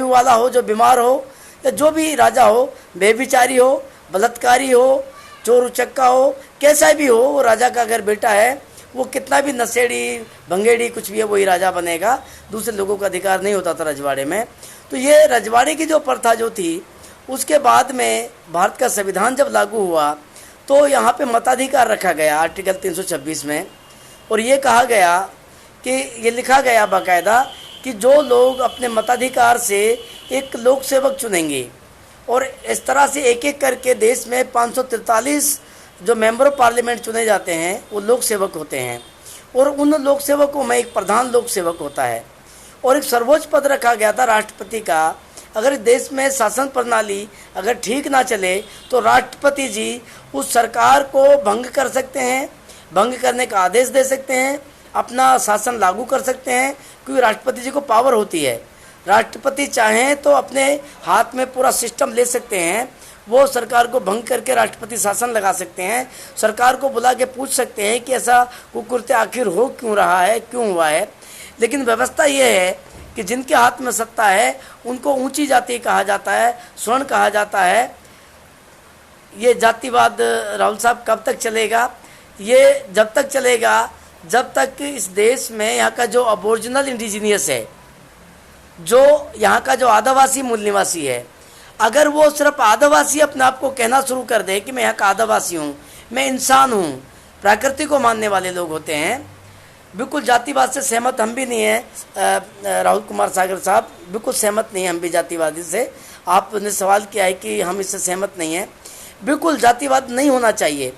वाला हो, जो बीमार हो, या जो भी राजा हो, बेविचारी हो, बलात्कारी हो, चोर उचक्का हो, कैसा भी हो, वो राजा का अगर बेटा है, वो कितना भी नशेड़ी भंगेड़ी कुछ भी है, वही राजा बनेगा। दूसरे लोगों का अधिकार नहीं होता था रजवाड़े में। तो ये रजवाड़े की जो प्रथा जो थी, उसके बाद में भारत का संविधान जब लागू हुआ तो यहाँ पे मताधिकार रखा गया आर्टिकल 326 में, और ये कहा गया कि ये लिखा गया बाकायदा कि जो लोग अपने मताधिकार से एक लोक सेवक चुनेंगे, और इस तरह से एक एक करके देश में 543 जो मेंबर ऑफ पार्लियामेंट चुने जाते हैं वो लोक सेवक होते हैं, और उन लोक सेवकों में एक प्रधान लोक सेवक होता है, और एक सर्वोच्च पद रखा गया था राष्ट्रपति का। अगर देश में शासन प्रणाली अगर ठीक ना चले तो राष्ट्रपति जी उस सरकार को भंग कर सकते हैं, भंग करने का आदेश दे सकते हैं, अपना शासन लागू कर सकते हैं, क्योंकि राष्ट्रपति जी को पावर होती है। राष्ट्रपति चाहें तो अपने हाथ में पूरा सिस्टम ले सकते हैं, वो सरकार को भंग करके राष्ट्रपति शासन लगा सकते हैं, सरकार को बुला के पूछ सकते हैं कि ऐसा कुकृत्य आखिर हो क्यों रहा है, क्यों हुआ है। लेकिन व्यवस्था ये है कि जिनके हाथ में सत्ता है उनको ऊंची जाति कहा जाता है, स्वर्ण कहा जाता है। ये जातिवाद राहुल साहब कब तक चलेगा? ये जब तक चलेगा जब तक इस देश में यहाँ का जो अबोरिजिनल इंडिजीनियस है, जो यहाँ का जो आदिवासी मूल निवासी है, अगर वो सिर्फ आदिवासी अपने आप को कहना शुरू कर दे कि मैं यहाँ का आदिवासी हूँ, मैं इंसान हूँ, प्रकृति को मानने वाले लोग होते हैं। बिल्कुल जातिवाद से सहमत हम भी नहीं हैं राहुल कुमार सागर साहब, बिल्कुल सहमत नहीं हैं हम भी जातिवादी से। आपने सवाल किया है कि हम इससे सहमत नहीं हैं। बिल्कुल जातिवाद नहीं होना चाहिए।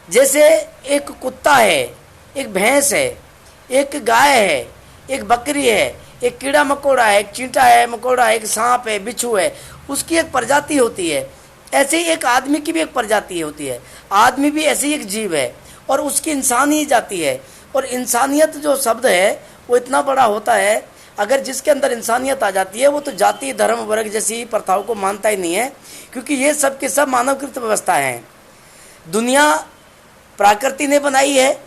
जैसे एक कुत्ता है, एक भैंस है, एक गाय है, एक बकरी है, एक कीड़ा मकोड़ा है, एक चींटा है, मकोड़ा है, एक सांप है, बिच्छू है, उसकी एक प्रजाति होती है। ऐसे ही एक आदमी की भी एक प्रजाति होती है। आदमी भी ऐसे ही एक जीव है और उसकी इंसान ही जाति है। और इंसानियत जो शब्द है वो इतना बड़ा होता है, अगर जिसके अंदर इंसानियत आ जाती है वो तो जाति धर्म वर्ग जैसी प्रथाओं को मानता ही नहीं है, क्योंकि ये सब के सब मानवकृत व्यवस्था हैं। दुनिया प्रकृति ने बनाई है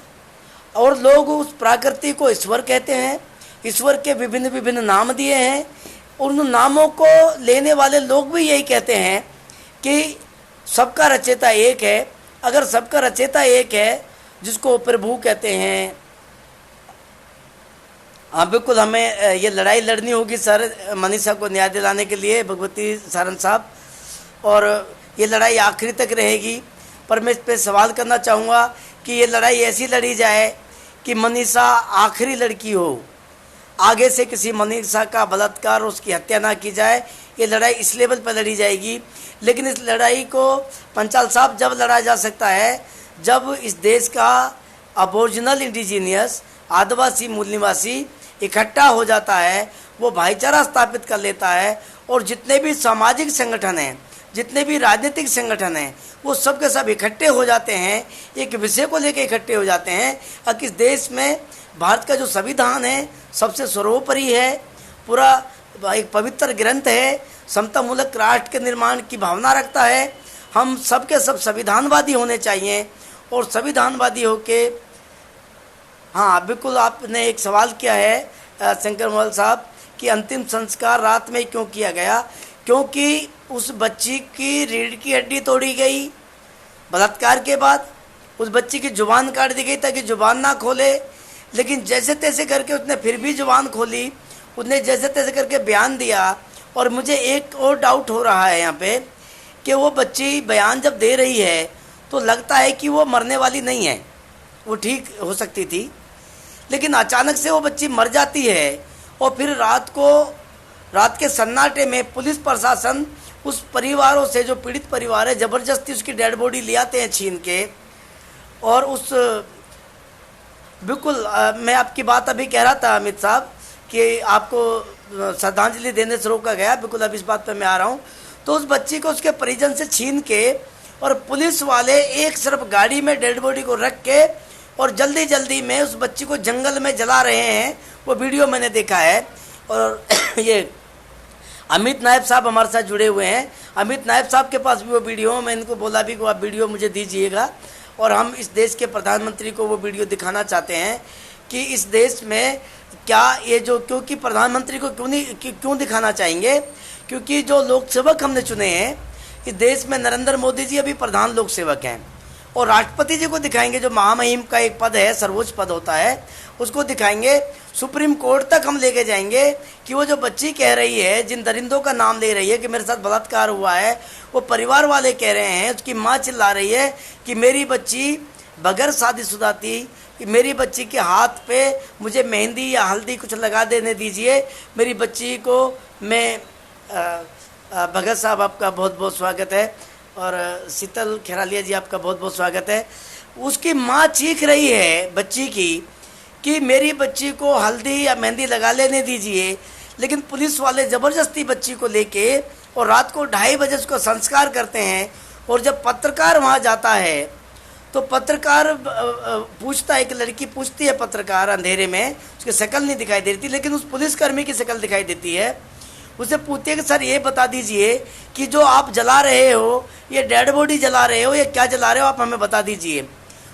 और लोग उस प्रकृति को ईश्वर कहते हैं। ईश्वर के विभिन्न विभिन्न नाम दिए हैं, उन नामों को लेने वाले लोग भी यही कहते हैं कि सबका रचयिता एक है। अगर सबका रचयिता एक है, जिसको प्रभु कहते हैं, हाँ बिल्कुल हमें ये लड़ाई लड़नी होगी सर मनीषा को न्याय दिलाने के लिए, भगवती सारन साहब, और ये लड़ाई आखिरी तक रहेगी। पर मैं इस पर सवाल करना चाहूँगा कि ये लड़ाई ऐसी लड़ी जाए कि मनीषा आखिरी लड़की हो, आगे से किसी मनीषा का बलात्कार उसकी हत्या ना की जाए। ये लड़ाई इस लेवल पर लड़ी जाएगी। लेकिन इस लड़ाई को पंचाल साहब जब लड़ा जा सकता है जब इस देश का अबोरिजिनल इंडिजीनियस आदिवासी मूल निवासी इकट्ठा हो जाता है, वो भाईचारा स्थापित कर लेता है, और जितने भी सामाजिक संगठन हैं, जितने भी राजनीतिक संगठन हैं, वो सब के सब इकट्ठे हो जाते हैं, एक विषय को लेकर इकट्ठे हो जाते हैं। और किस देश में भारत का जो संविधान है सबसे सर्वोपरि है, पूरा एक पवित्र ग्रंथ है, समतामूलक राष्ट्र के निर्माण की भावना रखता है। हम सब के सब संविधानवादी होने चाहिए, और संविधानवादी होके, हाँ बिल्कुल आपने एक सवाल किया है शंकर मोहल साहब कि अंतिम संस्कार रात में क्यों किया गया? क्योंकि उस बच्ची की रीढ़ की हड्डी तोड़ी गई बलात्कार के बाद, उस बच्ची की जुबान काट दी गई ताकि जुबान ना खोले। लेकिन जैसे तैसे करके उसने फिर भी जुबान खोली, उसने जैसे तैसे करके बयान दिया। और मुझे एक और डाउट हो रहा है यहाँ पे कि वो बच्ची बयान जब दे रही है तो लगता है कि वो मरने वाली नहीं है, वो ठीक हो सकती थी, लेकिन अचानक से वो बच्ची मर जाती है। और फिर रात के सन्नाटे में पुलिस प्रशासन उस परिवारों से, जो पीड़ित परिवार है, ज़बरदस्ती उसकी डेड बॉडी ले आते हैं छीन के। और उस बिल्कुल मैं आपकी बात अभी कह रहा था अमित साहब कि आपको श्रद्धांजलि देने से रोका गया, बिल्कुल अब इस बात पर मैं आ रहा हूँ। तो उस बच्ची को उसके परिजन से छीन के और पुलिस वाले एक सिर्फ गाड़ी में डेड बॉडी को रख के और जल्दी जल्दी में उस बच्ची को जंगल में जला रहे हैं, वो वीडियो मैंने देखा है। और ये अमित नायब साहब हमारे साथ जुड़े हुए हैं, अमित नायब साहब के पास भी वो वीडियो, मैं इनको बोला भी कि आप वीडियो मुझे दीजिएगा, और हम इस देश के प्रधानमंत्री को वो वीडियो दिखाना चाहते हैं कि इस देश में क्या ये जो, क्योंकि प्रधानमंत्री को क्यों दिखाना चाहेंगे, क्योंकि जो लोक सेवक हमने चुने हैं इस देश में, नरेंद्र मोदी जी अभी प्रधान लोक सेवक हैं, और राष्ट्रपति जी को दिखाएंगे, जो महामहिम का एक पद है, सर्वोच्च पद होता है, उसको दिखाएंगे। सुप्रीम कोर्ट तक हम लेके जाएंगे कि वो जो बच्ची कह रही है, जिन दरिंदों का नाम ले रही है कि मेरे साथ बलात्कार हुआ है, वो परिवार वाले कह रहे हैं, उसकी माँ चिल्ला रही है कि मेरी बच्ची बगैर शादीशुदा थी, कि मेरी बच्ची के हाथ पे मुझे मेहंदी या हल्दी कुछ लगा देने दीजिए, मेरी बच्ची को मैं भगत साहब आपका बहुत बहुत स्वागत है, और शीतल खेरालिया जी आपका बहुत बहुत स्वागत है। उसकी माँ चीख रही है बच्ची की कि मेरी बच्ची को हल्दी या मेहंदी लगा लेने दीजिए, लेकिन पुलिस वाले ज़बरदस्ती बच्ची को लेके और रात को 2:30 बजे उसको संस्कार करते हैं। और जब पत्रकार वहाँ जाता है तो पत्रकार पूछता है, एक लड़की पूछती है पत्रकार अंधेरे में, उसकी शक्ल नहीं दिखाई दे रही थी, लेकिन उस पुलिसकर्मी की शक्ल दिखाई देती है। उसे पूछती है कि सर ये बता दीजिए कि जो आप जला रहे हो, ये डेड बॉडी जला रहे हो, ये क्या जला रहे हो, आप हमें बता दीजिए।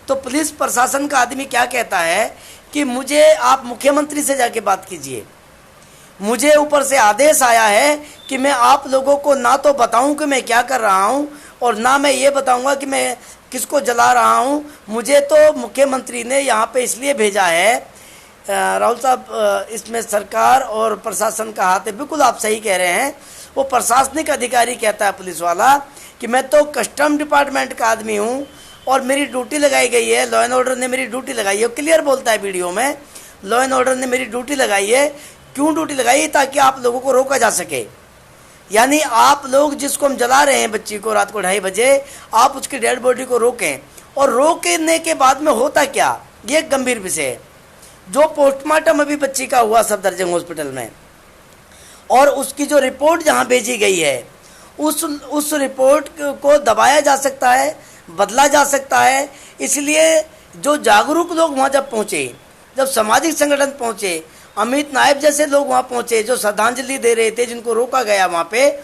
तो पुलिस प्रशासन का आदमी क्या कहता है कि मुझे आप मुख्यमंत्री से जाके बात कीजिए, मुझे ऊपर से आदेश आया है कि मैं आप लोगों को ना तो बताऊं कि मैं क्या कर रहा हूं, और ना मैं ये बताऊंगा कि मैं किसको जला रहा हूं, मुझे तो मुख्यमंत्री ने यहाँ पे इसलिए भेजा है। राहुल साहब, इसमें सरकार और प्रशासन का हाथ है, बिल्कुल आप सही कह रहे हैं। वो प्रशासनिक अधिकारी कहता है पुलिस वाला कि मैं तो कस्टम डिपार्टमेंट का आदमी हूँ और मेरी ड्यूटी लगाई गई है, लॉ एंड ऑर्डर ने मेरी ड्यूटी लगाई है। क्लियर बोलता है वीडियो में, लॉ एंड ऑर्डर ने मेरी ड्यूटी लगाई है। क्यों ड्यूटी लगाई? ताकि आप लोगों को रोका जा सके। यानी आप लोग जिसको हम जला रहे हैं बच्ची को रात को 2:30 बजे, आप उसकी डेड बॉडी को रोकें, और रोकने के बाद में होता क्या, ये गंभीर विषय है। जो पोस्टमार्टम अभी बच्ची का हुआ सफदरजंग हॉस्पिटल में, और उसकी जो रिपोर्ट जहां भेजी गई है, उस रिपोर्ट को दबाया जा सकता है, बदला जा सकता है। इसलिए जो जागरूक लोग वहां जब पहुंचे, जब सामाजिक संगठन पहुंचे, अमित नायब जैसे लोग वहां पहुंचे जो श्रद्धांजलि दे रहे थे, जिनको रोका गया वहां पे,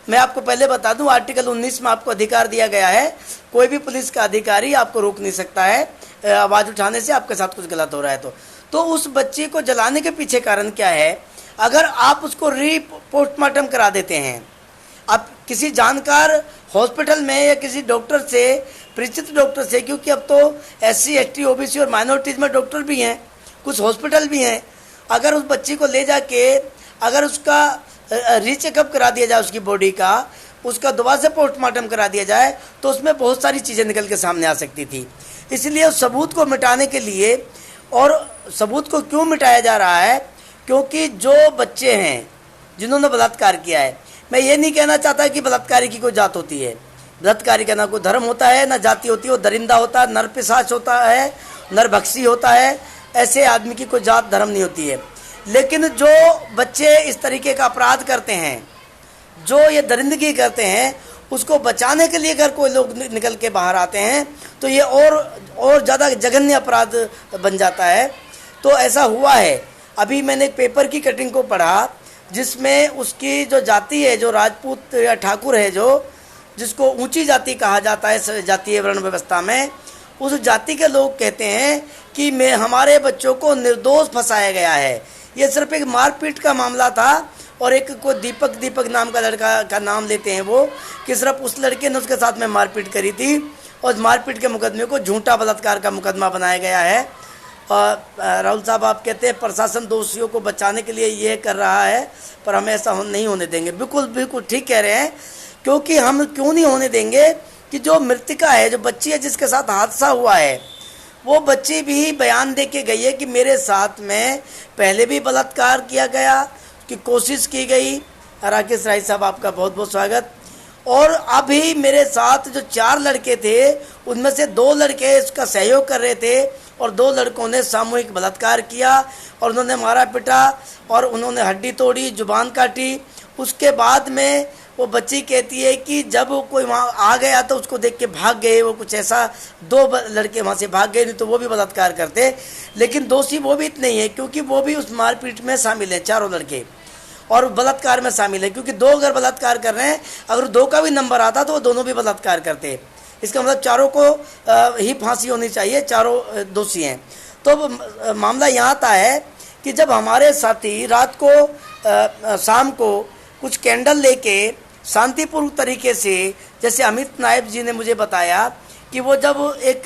मैं आपको पहले बता दूं, आर्टिकल 19 में आपको अधिकार दिया गया है, कोई भी पुलिस का अधिकारी आपको रोक नहीं सकता है आवाज़ उठाने से, आपके साथ कुछ गलत हो रहा है तो उस बच्चे को जलाने के पीछे कारण क्या है? अगर आप उसको पोस्टमार्टम करा देते हैं, आप किसी जानकार हॉस्पिटल में या किसी डॉक्टर से, परिचित डॉक्टर से, क्योंकि अब तो SC ST OBC और माइनॉरिटीज़ में डॉक्टर भी हैं, कुछ हॉस्पिटल भी हैं, अगर उस बच्ची को ले जाके अगर उसका रीचेकअप करा दिया जाए, उसकी बॉडी का, उसका दोबारा से पोस्टमार्टम करा दिया जाए, तो उसमें बहुत सारी चीज़ें निकल के सामने आ सकती थी। इसलिए उस सबूत को मिटाने के लिए, और सबूत को क्यों मिटाया जा रहा है? क्योंकि जो बच्चे हैं जिन्होंने बलात्कार किया है, मैं ये नहीं कहना चाहता कि बलात्कारी की कोई जात होती है, बलात्कारी का ना कोई धर्म होता है ना जाति होती है, वो दरिंदा होता है, नरपिशाच होता है, नरभक्षी होता है, ऐसे आदमी की कोई जात धर्म नहीं होती है। लेकिन जो बच्चे इस तरीके का अपराध करते हैं, जो ये दरिंदगी करते हैं, उसको बचाने के लिए अगर कोई लोग निकल के बाहर आते हैं तो ये और ज़्यादा जघन्य अपराध बन जाता है। तो ऐसा हुआ है। अभी मैंने एक पेपर की कटिंग को पढ़ा जिसमें उसकी जो जाति है, जो राजपूत या ठाकुर है, जो जिसको ऊंची जाति कहा जाता है जातीय वर्ण व्यवस्था में, उस जाति के लोग कहते हैं कि हमारे बच्चों को निर्दोष फंसाया गया है। ये सिर्फ एक मारपीट का मामला था, और एक को दीपक नाम का लड़का का नाम लेते हैं वो, कि सिर्फ उस लड़के ने उसके साथ में मारपीट करी थी, और मारपीट के मुकदमे को झूठा बलात्कार का मुकदमा बनाया गया है। और राहुल साहब, आप कहते हैं प्रशासन दोषियों को बचाने के लिए ये कर रहा है, पर हम ऐसा नहीं होने देंगे। बिल्कुल ठीक कह रहे हैं, क्योंकि हम क्यों नहीं होने देंगे कि जो मृतिका है, जो बच्ची है जिसके साथ हादसा हुआ है, वो बच्ची भी बयान दे के गई है कि मेरे साथ में पहले भी बलात्कार किया गया, की कोशिश की गई। राकेश राय साहब, आपका बहुत बहुत स्वागत। और अभी मेरे साथ जो 4 लड़के थे, उनमें से 2 लड़के इसका सहयोग कर रहे थे, और 2 लड़कों ने सामूहिक बलात्कार किया, और उन्होंने मारा पिटा, और उन्होंने हड्डी तोड़ी, जुबान काटी। उसके बाद में वो बच्ची कहती है कि जब कोई वहाँ आ गया तो उसको देख के भाग गए, वो कुछ ऐसा 2 लड़के वहाँ से भाग गए, नहीं तो वो भी बलात्कार करते। लेकिन दोषी वो भी इतने ही है, क्योंकि वो भी उस मारपीट में शामिल है, 4 लड़के, और बलात्कार में शामिल है। क्योंकि 2 अगर बलात्कार कर रहे हैं, अगर 2 का भी नंबर आता तो वो दोनों भी बलात्कार करते। इसका मतलब चारों को ही फांसी होनी चाहिए, चारों दोषी हैं। तो मामला यहाँ आता है कि जब हमारे साथी रात को शाम को कुछ कैंडल लेके शांतिपूर्वक तरीके से, जैसे अमित नायब जी ने मुझे बताया कि वो जब एक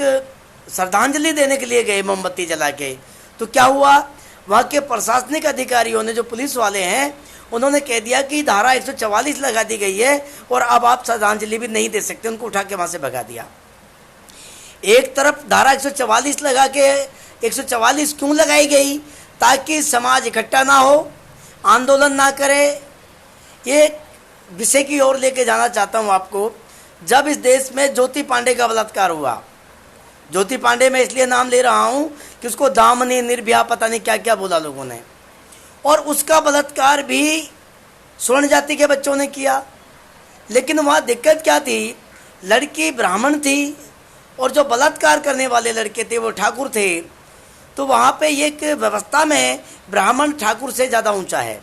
श्रद्धांजलि देने के लिए गए मोमबत्ती जला के, तो क्या हुआ, वहाँ के प्रशासनिक अधिकारियों ने, जो पुलिस वाले हैं, उन्होंने कह दिया कि धारा 144 लगा दी गई है और अब आप श्रद्धांजलि भी नहीं दे सकते। उनको उठा के वहाँ से भगा दिया। एक तरफ धारा 144 लगा के, 144 क्यों लगाई गई, ताकि समाज इकट्ठा ना हो, आंदोलन ना करे। ये विषय की ओर लेके जाना चाहता हूँ आपको। जब इस देश में ज्योति पांडे का बलात्कार हुआ, ज्योति पांडे मैं इसलिए नाम ले रहा हूँ कि उसको दामनी, निर्भया, पता नहीं क्या क्या बोला लोगों ने, और उसका बलात्कार भी स्वर्ण जाति के बच्चों ने किया। लेकिन वहाँ दिक्कत क्या थी, लड़की ब्राह्मण थी और जो बलात्कार करने वाले लड़के थे वो ठाकुर थे। तो वहाँ पे एक व्यवस्था में ब्राह्मण ठाकुर से ज़्यादा ऊंचा है।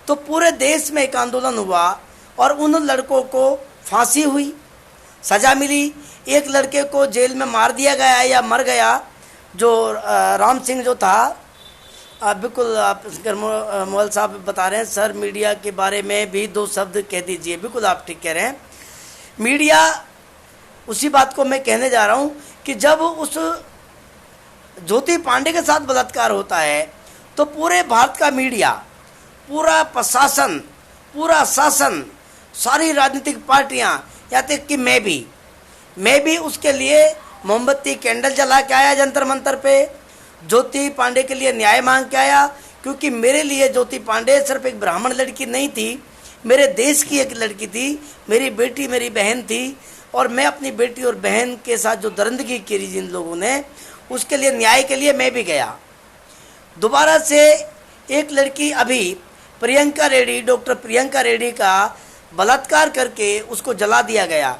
तो पूरे देश में एक आंदोलन हुआ और उन लड़कों को फांसी हुई, सज़ा मिली। एक लड़के को जेल में मार दिया गया या मर गया, जो राम सिंह जो था। बिल्कुल आप मोहल साहब बता रहे हैं, सर मीडिया के बारे में भी 2 शब्द कह दीजिए। बिल्कुल आप ठीक कह रहे हैं। मीडिया, उसी बात को मैं कहने जा रहा हूँ कि जब उस ज्योति पांडे के साथ बलात्कार होता है तो पूरे भारत का मीडिया, पूरा प्रशासन, पूरा शासन, सारी राजनीतिक पार्टियाँ, यहाँ तक कि मैं भी उसके लिए मोमबत्ती कैंडल जला के आया जंतर मंतर पे, ज्योति पांडे के लिए न्याय मांग के आया। क्योंकि मेरे लिए ज्योति पांडे सिर्फ एक ब्राह्मण लड़की नहीं थी, मेरे देश की एक लड़की थी, मेरी बेटी, मेरी बहन थी। और मैं अपनी बेटी और बहन के साथ जो दरिंदगी की जिन लोगों ने, उसके लिए न्याय के लिए मैं भी गया। दोबारा से एक लड़की अभी प्रियंका रेड्डी, डॉक्टर प्रियंका रेड्डी का बलात्कार करके उसको जला दिया गया,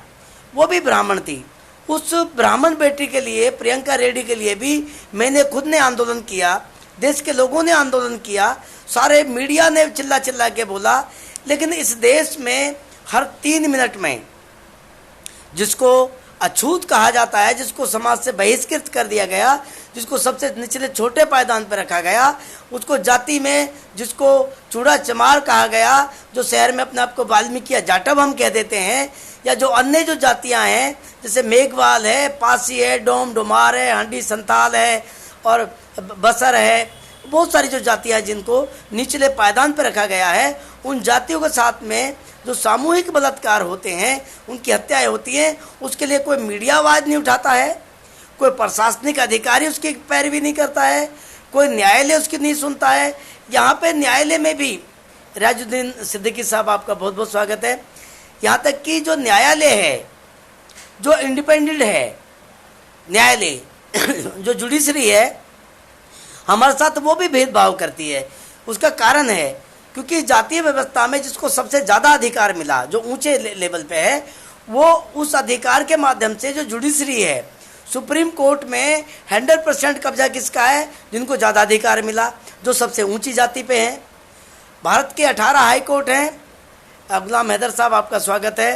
वो भी ब्राह्मण थी। उस ब्राह्मण बेटी के लिए, प्रियंका रेड्डी के लिए भी मैंने खुद ने आंदोलन किया, देश के लोगों ने आंदोलन किया, सारे मीडिया ने चिल्ला चिल्ला के बोला। लेकिन इस देश में हर 3 मिनट में जिसको अछूत कहा जाता है, जिसको समाज से बहिष्कृत कर दिया गया, जिसको सबसे निचले छोटे पायदान पर रखा गया, उसको जाति में जिसको चूड़ा चमार कहा गया, जो शहर में अपने आप को वाल्मीकि या जाटव हम कह देते हैं, या जो अन्य जो जातियां हैं जैसे मेघवाल है, पासी है, डोम डोमार है, हांडी संथाल है और बसर है, बहुत सारी जो जातियां जिनको निचले पायदान पर रखा गया है, उन जातियों के साथ में जो सामूहिक बलात्कार होते हैं, उनकी हत्याएं होती हैं, उसके लिए कोई मीडिया आवाज़ नहीं उठाता है, कोई प्रशासनिक अधिकारी उसकी पैरवी नहीं करता है, कोई न्यायालय उसकी नहीं सुनता है। यहाँ पे न्यायालय में भी, राजुद्दीन सिद्दीकी साहब आपका बहुत बहुत स्वागत है। यहाँ तक कि जो न्यायालय है, जो इंडिपेंडेंट है न्यायालय, जो जुडिशरी है, हमारे साथ वो भी भेदभाव करती है। उसका कारण है क्योंकि जातीय व्यवस्था में जिसको सबसे ज़्यादा अधिकार मिला, जो ऊंचे लेवल पे है, वो उस अधिकार के माध्यम से जो जुडिशरी है, सुप्रीम कोर्ट में 100% कब्जा किसका है, जिनको ज़्यादा अधिकार मिला, जो सबसे ऊंची जाति पे हैं। भारत के 18 हाई कोर्ट हैं। गुलाम हैदर साहब आपका स्वागत है।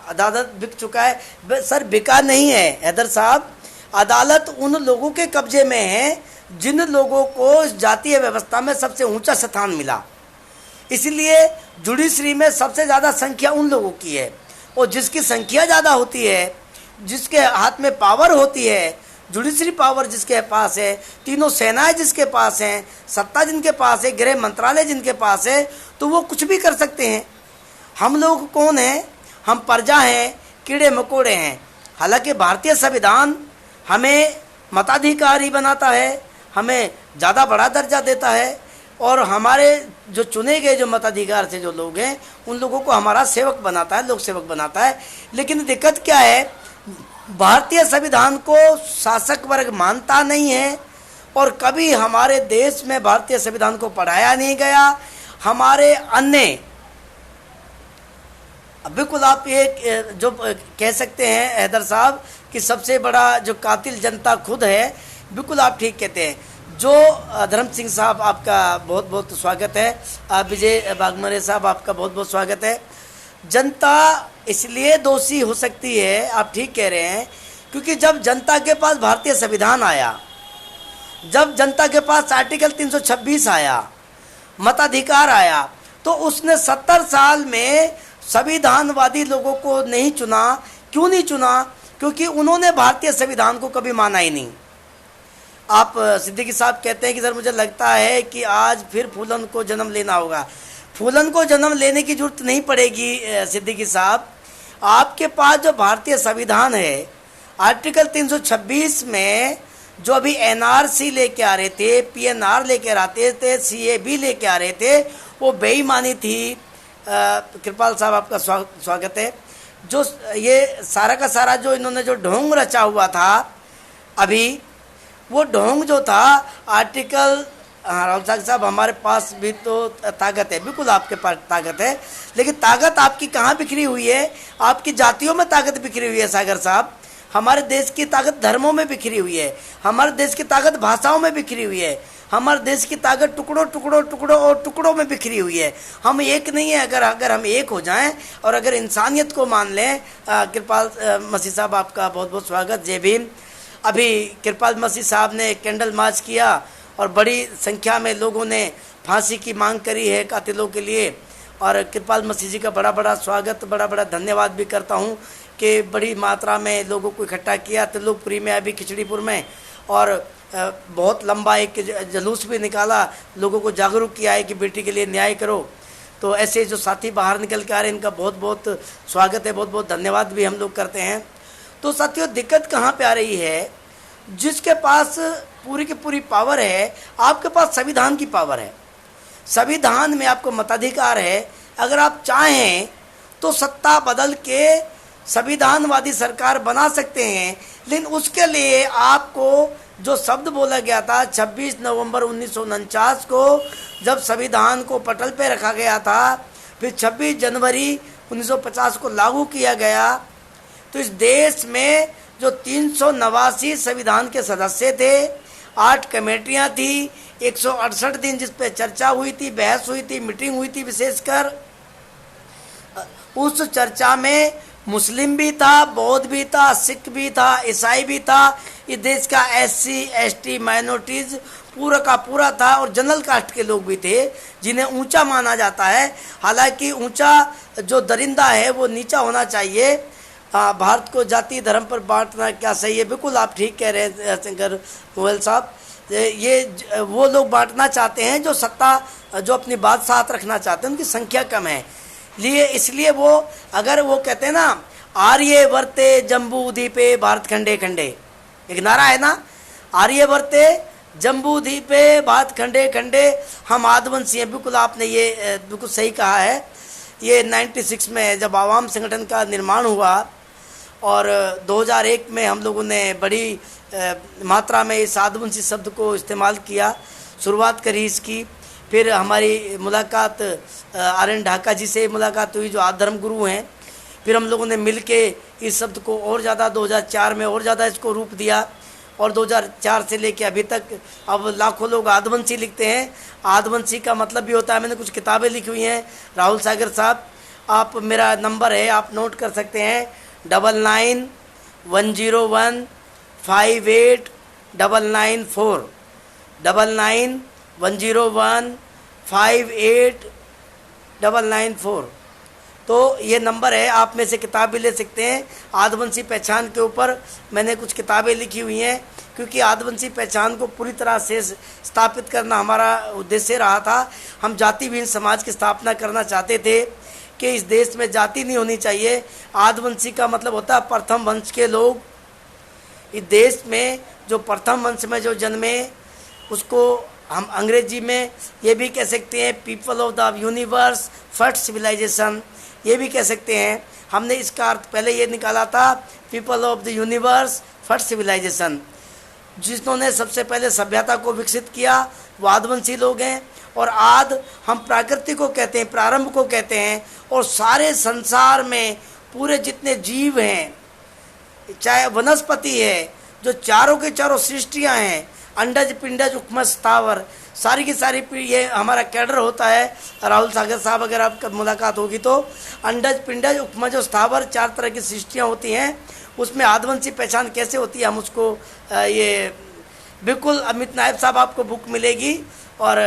अदालत बिक चुका है। सर बिका नहीं है हैदर साहब, अदालत उन लोगों के कब्जे में है जिन लोगों को इस जातीय व्यवस्था में सबसे ऊंचा स्थान मिला। इसलिए जुडिशरी में सबसे ज़्यादा संख्या उन लोगों की है, और जिसकी संख्या ज़्यादा होती है, जिसके हाथ में पावर होती है, जुडिशरी पावर जिसके पास है, तीनों सेनाएं जिसके पास हैं, सत्ता जिनके पास है, गृह मंत्रालय जिनके पास है, तो वो कुछ भी कर सकते हैं। हम लोग कौन हैं? हम प्रजा हैं, कीड़े मकोड़े हैं। हालांकि भारतीय संविधान हमें मताधिकारी बनाता है, हमें ज़्यादा बड़ा दर्जा देता है, और हमारे जो चुने गए जो मताधिकार से जो लोग हैं, उन लोगों को हमारा सेवक बनाता है, लोक सेवक बनाता है। लेकिन दिक्कत क्या है, भारतीय संविधान को शासक वर्ग मानता नहीं है, और कभी हमारे देश में भारतीय संविधान को पढ़ाया नहीं गया। हमारे अन्य, बिल्कुल आप ये जो कह सकते हैं हैदर साहब कि सबसे बड़ा जो कातिल जनता खुद है, बिल्कुल आप ठीक कहते हैं। जो धर्म सिंह साहब आपका बहुत बहुत स्वागत है। विजय बागमरे साहब आपका बहुत बहुत स्वागत है। जनता इसलिए दोषी हो सकती है, आप ठीक कह रहे हैं, क्योंकि जब जनता के पास भारतीय संविधान आया, जब जनता के पास आर्टिकल 326 आया, मताधिकार आया, तो उसने 70 साल में संविधानवादी लोगों को नहीं चुना। क्यों नहीं चुना? क्योंकि उन्होंने भारतीय संविधान को कभी माना ही नहीं। आप सिद्दीकी साहब कहते हैं कि सर मुझे लगता है कि आज फिर फूलन को जन्म लेना होगा। फूलन को जन्म लेने की जरूरत नहीं पड़ेगी सिद्दीकी साहब। आपके पास जो भारतीय संविधान है, आर्टिकल 326 में जो अभी एनआरसी लेके आ रहे थे, पीएनआर लेके आते थे, सीएबी लेके आ रहे थे, वो बेईमानी थी। कृपाल साहब आपका स्वागत है। जो ये सारा का सारा जो इन्होंने जो ढोंग रचा हुआ था अभी, वो ढोंग जो था आर्टिकल, राहुल साहब हमारे पास भी तो ताकत है, बिल्कुल आपके पास ताकत है, लेकिन ताकत आपकी कहाँ बिखरी हुई है? आपकी जातियों में ताकत बिखरी हुई है सागर साहब। हमारे देश की ताकत धर्मों में बिखरी हुई है, हमारे देश की ताकत भाषाओं में बिखरी हुई है, हमारे देश की ताकत टुकड़ों में बिखरी हुई है। हम एक नहीं है। अगर हम एक हो जाएं और अगर इंसानियत को मान लें। कृपाल मसीह साहब आपका बहुत बहुत स्वागत, जय भीम। अभी कृपाल मसीह साहब ने कैंडल मार्च किया और बड़ी संख्या में लोगों ने फांसी की मांग करी है कातिलों के लिए, और कृपाल मसीह जी का बड़ा बड़ा स्वागत, बड़ा बड़ा धन्यवाद भी करता हूं कि बड़ी मात्रा में लोगों को इकट्ठा किया त्रिलोकपुरी में, अभी खिचड़ीपुर में, और बहुत लंबा एक जुलूस भी निकाला, लोगों को जागरूक किया है कि बेटी के लिए न्याय करो। तो ऐसे जो साथी बाहर निकल के आ रहे हैं, इनका बहुत बहुत स्वागत है, बहुत बहुत धन्यवाद भी हम लोग करते हैं। तो साथियों, दिक्कत कहाँ पे आ रही है? जिसके पास पूरी की पूरी पावर है, आपके पास संविधान की पावर है, संविधान में आपको मताधिकार है। अगर आप चाहें तो सत्ता बदल के संविधानवादी सरकार बना सकते हैं, लेकिन उसके लिए आपको जो शब्द बोला गया था 26 नवंबर 1949 को, जब संविधान को पटल पे रखा गया था, फिर 26 जनवरी 1950 को लागू किया गया, तो इस देश में जो 389 संविधान के सदस्य थे, 8 कमेटियां थी, 168 दिन जिस पे चर्चा हुई थी, बहस हुई थी, मीटिंग हुई थी। विशेषकर उस चर्चा में मुस्लिम भी था, बौद्ध भी था, सिख भी था, ईसाई भी था। इस देश का SC ST माइनॉरिटीज पूरा का पूरा था, और जनरल कास्ट के लोग भी थे जिन्हें ऊंचा माना जाता है। हालांकि ऊंचा जो दरिंदा है वो नीचा होना चाहिए। भारत को जाति धर्म पर बांटना क्या सही है? बिल्कुल आप ठीक कह रहे हैं शंकर गोयल साहब। ये वो लोग बांटना चाहते हैं जो सत्ता, जो अपनी बात साथ रखना चाहते हैं, उनकी संख्या कम है। इसलिए वो, अगर वो कहते हैं ना, आर्य वर्ते जम्बू द्वीपे भारत खंडे खंडे, एक नारा है ना, आर्य वर्ते जम्बू द्वीपे भारत खंडे खंडे, हम आदिवासी हैं। बिल्कुल आपने ये बिल्कुल सही कहा है। ये 96 में जब आवाम संगठन का निर्माण हुआ और 2001 में हम लोगों ने बड़ी मात्रा में इस आदिवासी शब्द को इस्तेमाल किया, शुरुआत करी इसकी। फिर हमारी मुलाकात RN ढाका जी से मुलाकात हुई, जो आधर्म गुरु हैं। फिर हम लोगों ने मिल के इस शब्द को और ज़्यादा 2004 में और ज़्यादा इसको रूप दिया, और 2004 से लेके अभी तक अब लाखों लोग आदिवासी लिखते हैं। आदिवासी का मतलब भी होता है, मैंने कुछ किताबें लिखी हुई हैं। राहुल सागर साहब, आप, मेरा नंबर है, आप नोट कर सकते हैं, 9910158994, 9910158994। तो ये नंबर है, आप में से किताब भी ले सकते हैं। आदिवासी पहचान के ऊपर मैंने कुछ किताबें लिखी हुई हैं, क्योंकि आदिवासी पहचान को पूरी तरह से स्थापित करना हमारा उद्देश्य रहा था। हम जाति विहीन समाज की स्थापना करना चाहते थे कि इस देश में जाति नहीं होनी चाहिए। आदिवासी का मतलब होता है प्रथम वंश के लोग। इस देश में जो प्रथम वंश में जो जन्मे, उसको हम अंग्रेजी में ये भी कह सकते हैं people of the universe, first civilisation, ये भी कह सकते हैं। हमने इसका अर्थ पहले ये निकाला था, people of the universe, first civilisation. जिन्होंने सबसे पहले सभ्यता को विकसित किया वो आदिवासी लोग हैं। और आद हम प्रकृति को कहते हैं, प्रारंभ को कहते हैं। और सारे संसार में पूरे जितने जीव हैं, चाहे वनस्पति है, जो चारों के चारों सृष्टियां हैं, अंडज पिंडज उपमज स्थावर, सारी की सारी ये हमारा कैडर होता है। राहुल सागर साहब अगर आपका मुलाकात होगी तो अंडज पिंडज उपमज स्थावर 4 तरह की सृष्टियाँ होती हैं, उसमें आदिवंशी पहचान कैसे होती है हम उसको ये बिल्कुल अमित नायब साहब आपको बुक मिलेगी और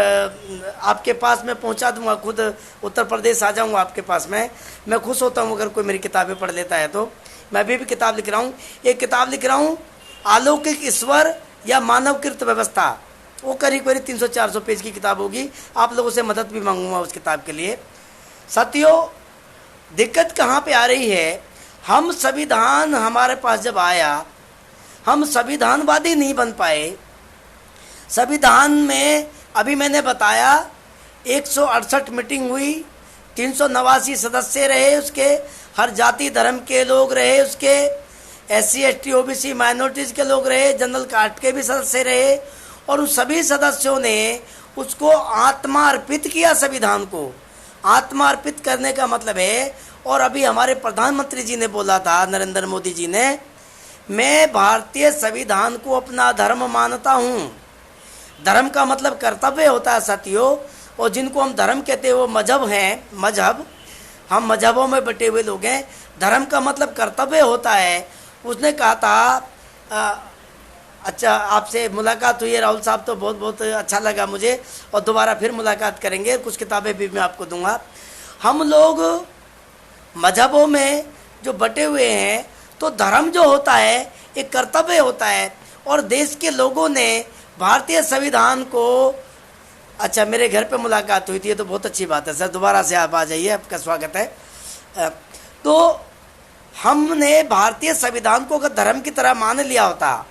आपके पास मैं पहुंचा दूंगा, खुद उत्तर प्रदेश आ जाऊंगा आपके पास में। मैं खुश होता हूं अगर कोई मेरी किताबें पढ़ लेता है तो। मैं अभी भी किताब लिख रहा हूं, एक किताब लिख रहा हूं अलौकिक ईश्वर या मानवकृत व्यवस्था, वो करीब करीब 300-400 पेज की किताब होगी। आप लोगों से मदद भी मांगूंगा उस किताब के लिए। साथियों, दिक्कत कहाँ पे आ रही है, हम संविधान हमारे पास जब आया, हम संविधानवादी नहीं बन पाए। संविधान में अभी मैंने बताया 168 मीटिंग हुई, 389 सदस्य रहे उसके, हर जाति धर्म के लोग रहे उसके, SC ST OBC माइनॉरिटीज़ के लोग रहे, जनरल कास्ट के भी सदस्य रहे, और उन सभी सदस्यों ने उसको आत्मार्पित किया। संविधान को आत्मार्पित करने का मतलब है, और अभी हमारे प्रधानमंत्री जी ने बोला था, नरेंद्र मोदी जी ने, मैं भारतीय संविधान को अपना धर्म मानता हूँ। धर्म का मतलब कर्तव्य होता है साथियों, और जिनको हम धर्म कहते हैं वो मजहब हैं, मजहब, हम मजहबों में बटे हुए लोग हैं। धर्म का मतलब कर्तव्य होता है। उसने कहा था अच्छा आपसे मुलाकात हुई है राहुल साहब, तो बहुत बहुत अच्छा लगा मुझे, और दोबारा फिर मुलाकात करेंगे, कुछ किताबें भी मैं आपको दूंगा। हम लोग मजहबों में जो बटे हुए हैं, तो धर्म जो होता है एक कर्तव्य होता है, और देश के लोगों ने भारतीय संविधान को, अच्छा मेरे घर पे मुलाकात हुई थी, ये तो बहुत अच्छी बात है सर, दोबारा से आप आ जाइए, आपका स्वागत है। तो हमने भारतीय संविधान को अगर धर्म की तरह मान लिया होता,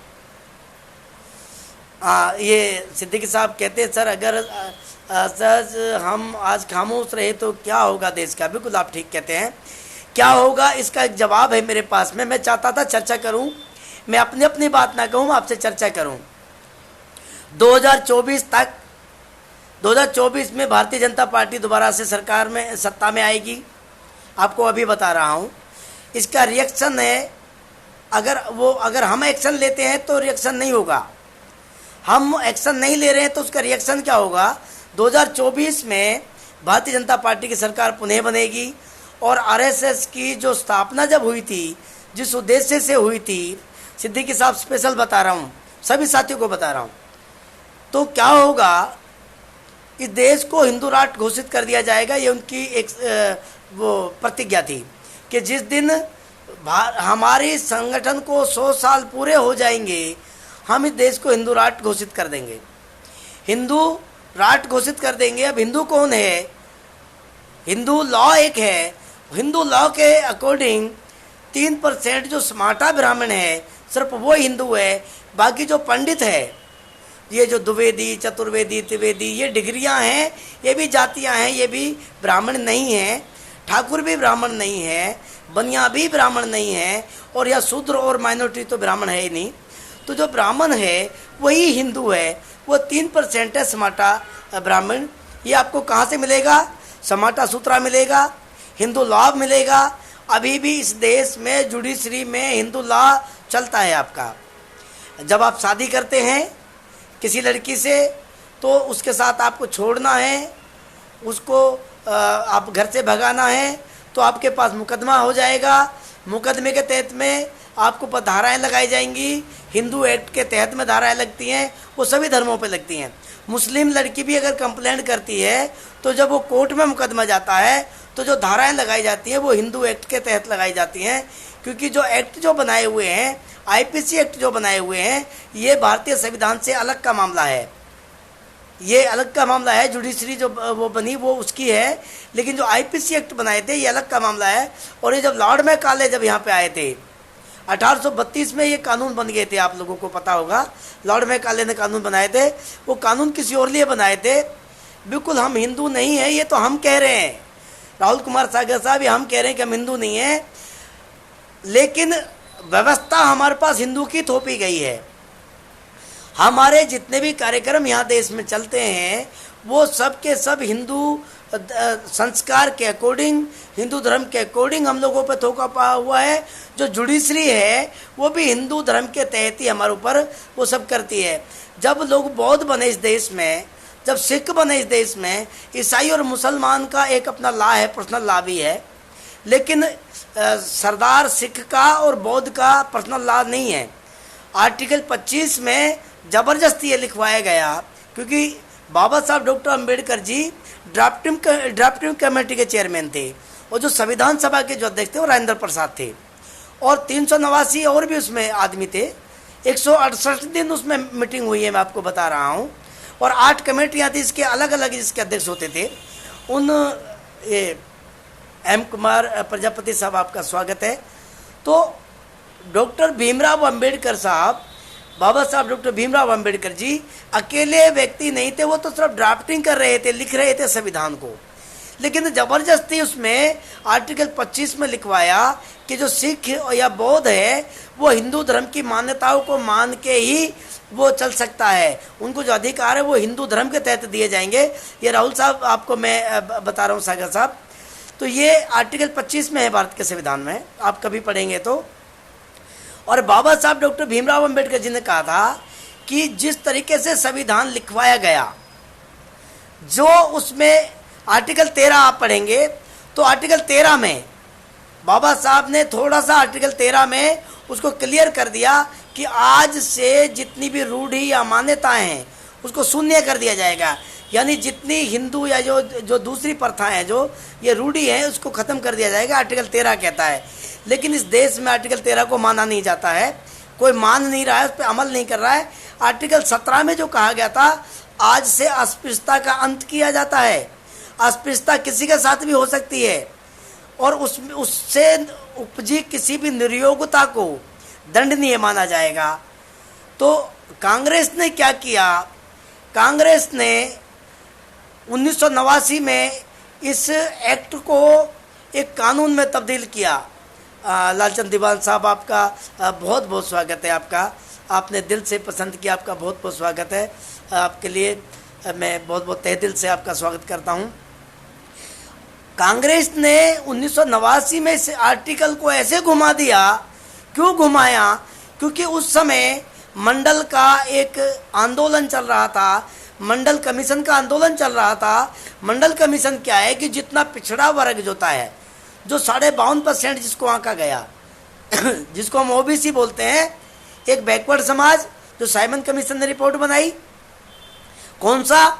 ये सिद्दीकी साहब कहते हैं सर अगर सर हम आज खामोश रहे तो क्या होगा देश का। बिल्कुल आप ठीक कहते हैं, क्या होगा इसका एक जवाब है मेरे पास में। मैं चाहता था चर्चा करूं, मैं अपनी अपनी बात ना कहूं, आपसे चर्चा करूं। 2024 तक, 2024 में भारतीय जनता पार्टी दोबारा से सरकार में सत्ता में आएगी, आपको अभी बता रहा हूं। इसका रिएक्शन है, अगर हम एक्शन लेते हैं तो रिएक्शन नहीं होगा, हम एक्शन नहीं ले रहे हैं तो उसका रिएक्शन क्या होगा। 2024 में भारतीय जनता पार्टी की सरकार पुनः बनेगी, और RSS की जो स्थापना जब हुई थी, जिस उद्देश्य से हुई थी, सिद्दीकी साहब स्पेशल बता रहा हूँ, सभी साथियों को बता रहा हूँ, तो क्या होगा, इस देश को हिंदू राष्ट्र घोषित कर दिया जाएगा। ये उनकी एक वो प्रतिज्ञा थी कि जिस दिन हमारे संगठन को 100 साल पूरे हो जाएंगे, हम इस देश को हिंदू राष्ट्र घोषित कर देंगे, हिंदू राष्ट्र घोषित कर देंगे। अब हिंदू कौन है, हिंदू लॉ एक है, हिंदू लॉ के अकॉर्डिंग 3% जो स्मार्टा ब्राह्मण है सिर्फ वो हिंदू है, बाकी जो पंडित है, ये जो द्विवेदी चतुर्वेदी त्रिवेदी ये डिग्रियां हैं, ये भी जातियां हैं, ये भी ब्राह्मण नहीं हैं, ठाकुर भी ब्राह्मण नहीं है, बनिया भी ब्राह्मण नहीं है, और यह शूद्र और माइनॉरिटी तो ब्राह्मण है ही नहीं। तो जो ब्राह्मण है वही हिंदू है, वो 3% है स्मार्टा ब्राह्मण। ये आपको कहाँ से मिलेगा, स्मार्टा सूत्रा मिलेगा, हिंदू लॉ मिलेगा। अभी भी इस देश में जुडिशरी में हिंदू लॉ चलता है आपका। जब आप शादी करते हैं किसी लड़की से, तो उसके साथ आपको छोड़ना है, उसको आप घर से भगाना है, तो आपके पास मुकदमा हो जाएगा। मुकदमे के तहत में आपको धाराएं लगाई जाएंगी, हिंदू एक्ट के तहत में धाराएं लगती हैं, वो सभी धर्मों पे लगती हैं। मुस्लिम लड़की भी अगर कंप्लेंट करती है, तो जब वो कोर्ट में मुकदमा जाता है, तो जो धाराएं लगाई जाती हैं वो हिंदू एक्ट के तहत लगाई जाती हैं, क्योंकि जो एक्ट जो बनाए हुए हैं, IPC एक्ट जो बनाए हुए हैं, ये भारतीय संविधान से अलग का मामला है, ये अलग का मामला है। जुडिशरी जो वो बनी वो उसकी है, लेकिन जो IPC एक्ट बनाए थे ये अलग का मामला है। और ये जब लॉर्ड मैकाले जब यहाँ पे आए थे 1832 में, ये कानून बन गए थे, आप लोगों को पता होगा, लॉर्ड मैकाले ने कानून बनाए थे। वो कानून किसी और लिए बनाए थे, बिल्कुल हम हिंदू नहीं हैं, ये तो हम कह रहे हैं, राहुल कुमार सागर साहब, ये हम कह रहे हैं कि हम हिंदू नहीं हैं, लेकिन व्यवस्था हमारे पास हिंदू की थोपी गई है। हमारे जितने भी कार्यक्रम यहाँ देश में चलते हैं वो सब के सब हिंदू संस्कार के अकॉर्डिंग, हिंदू धर्म के अकॉर्डिंग हम लोगों पर थोपा पा हुआ है। जो जुडिशरी है वो भी हिंदू धर्म के तहत ही हमारे ऊपर वो सब करती है। जब लोग बौद्ध बने इस देश में, जब सिख बने इस देश में, ईसाई और मुसलमान का एक अपना लॉ है, पर्सनल लॉ भी है, लेकिन सरदार सिख का और बौद्ध का पर्सनल लॉ नहीं है। आर्टिकल 25 में ज़बरदस्ती ये लिखवाया गया, क्योंकि बाबा साहब doctor Ambedkar ji drafting committee के चेयरमैन थे, और जो संविधान सभा के जो अध्यक्ष थे वो राजेंद्र प्रसाद थे, और 389 और भी उसमें आदमी थे। 168 दिन उसमें मीटिंग हुई है, मैं आपको बता रहा हूँ, और 8 कमेटियाँ थी, इसके अलग अलग इसके अध्यक्ष होते थे। उन एम कुमार प्रजापति साहब, आपका स्वागत है। तो डॉक्टर भीमराव अंबेडकर साहब, बाबा साहब डॉक्टर भीमराव अंबेडकर जी अकेले व्यक्ति नहीं थे, वो तो सिर्फ ड्राफ्टिंग कर रहे थे, लिख रहे थे संविधान को, लेकिन ज़बरदस्ती उसमें आर्टिकल 25 में लिखवाया कि जो सिख या बौद्ध है वो हिंदू धर्म की मान्यताओं को मान के ही वो चल सकता है, उनको जो अधिकार है वो हिंदू धर्म के तहत दिए जाएंगे। ये राहुल साहब आपको मैं बता रहा हूँ, सागर साहब, तो ये आर्टिकल 25 में है भारत के संविधान में, आप कभी पढ़ेंगे तो। और बाबा साहब डॉक्टर भीमराव अंबेडकर जी ने कहा था कि जिस तरीके से संविधान लिखवाया गया, जो उसमें आर्टिकल 13 आप पढ़ेंगे तो आर्टिकल 13 में बाबा साहब ने थोड़ा सा आर्टिकल 13 में उसको क्लियर कर दिया कि आज से जितनी भी रूढ़ी या मान्यताएं हैं उसको शून्य कर दिया जाएगा, यानी जितनी हिंदू या जो दूसरी प्रथाएं हैं, जो ये रूढ़ी है, उसको ख़त्म कर दिया जाएगा, आर्टिकल 13 कहता है। लेकिन इस देश में आर्टिकल 13 को माना नहीं जाता है, कोई मान नहीं रहा है, उस पर अमल नहीं कर रहा है। आर्टिकल 17 में जो कहा गया था, आज से अस्पृश्यता का अंत किया जाता है, अस्पृश्यता किसी के साथ भी हो सकती है, और उससे उपजी किसी भी निर्योग्यता को दंडनीय माना जाएगा। तो कांग्रेस ने क्या किया, कांग्रेस ने 1989 में इस एक्ट को एक कानून में तब्दील किया। लालचंद दीवान साहब, आपका बहुत बहुत स्वागत है, आपने दिल से पसंद किया, आपका बहुत बहुत स्वागत है। आपके लिए मैं बहुत बहुत तहे दिल से आपका स्वागत करता हूं। कांग्रेस ने 1989 में इस आर्टिकल को ऐसे घुमा दिया, क्यों घुमाया, क्योंकि उस समय मंडल का एक आंदोलन चल रहा था, मंडल कमीशन का आंदोलन चल रहा था। मंडल कमीशन क्या है कि जितना पिछड़ा वर्ग होता है, जो 52.5% जिसको आंका गया जिसको हम ओबीसी बोलते हैं, एक बैकवर्ड समाज जो साइमन कमीशन ने रिपोर्ट बनाई, कौन सा,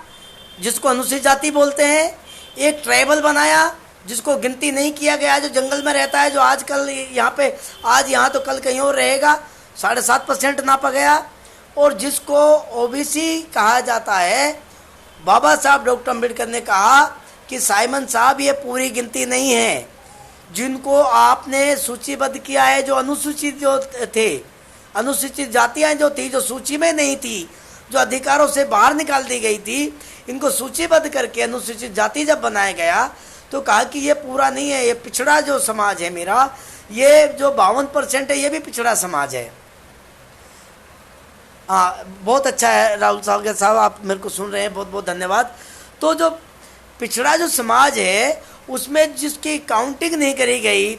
जिसको अनुसूचित जाति बोलते हैं, एक ट्राइबल बनाया जिसको गिनती नहीं किया गया, जो जंगल में रहता है, जो आजकल यहाँ पे, आज यहाँ तो कल कहीं और रहेगा, 7.5% नापा गया, और जिसको ओबीसी कहा जाता है। बाबा साहब डॉक्टर अम्बेडकर ने कहा कि साइमन साहब ये पूरी गिनती नहीं है, जिनको आपने सूचीबद्ध किया है, जो अनुसूचित जो थे, अनुसूचित जातियाँ जो थी, जो सूची में नहीं थी, जो अधिकारों से बाहर निकाल दी गई थी, इनको सूचीबद्ध करके अनुसूचित जाति जब बनाया गया तो कहा कि ये पूरा नहीं है, ये पिछड़ा जो समाज है मेरा, ये जो 52% है ये भी पिछड़ा समाज है। हाँ, बहुत अच्छा है राहुल साहब, आप मेरे को सुन रहे हैं, बहुत बहुत धन्यवाद। तो जो पिछड़ा जो समाज है उसमें जिसकी काउंटिंग नहीं करी गई,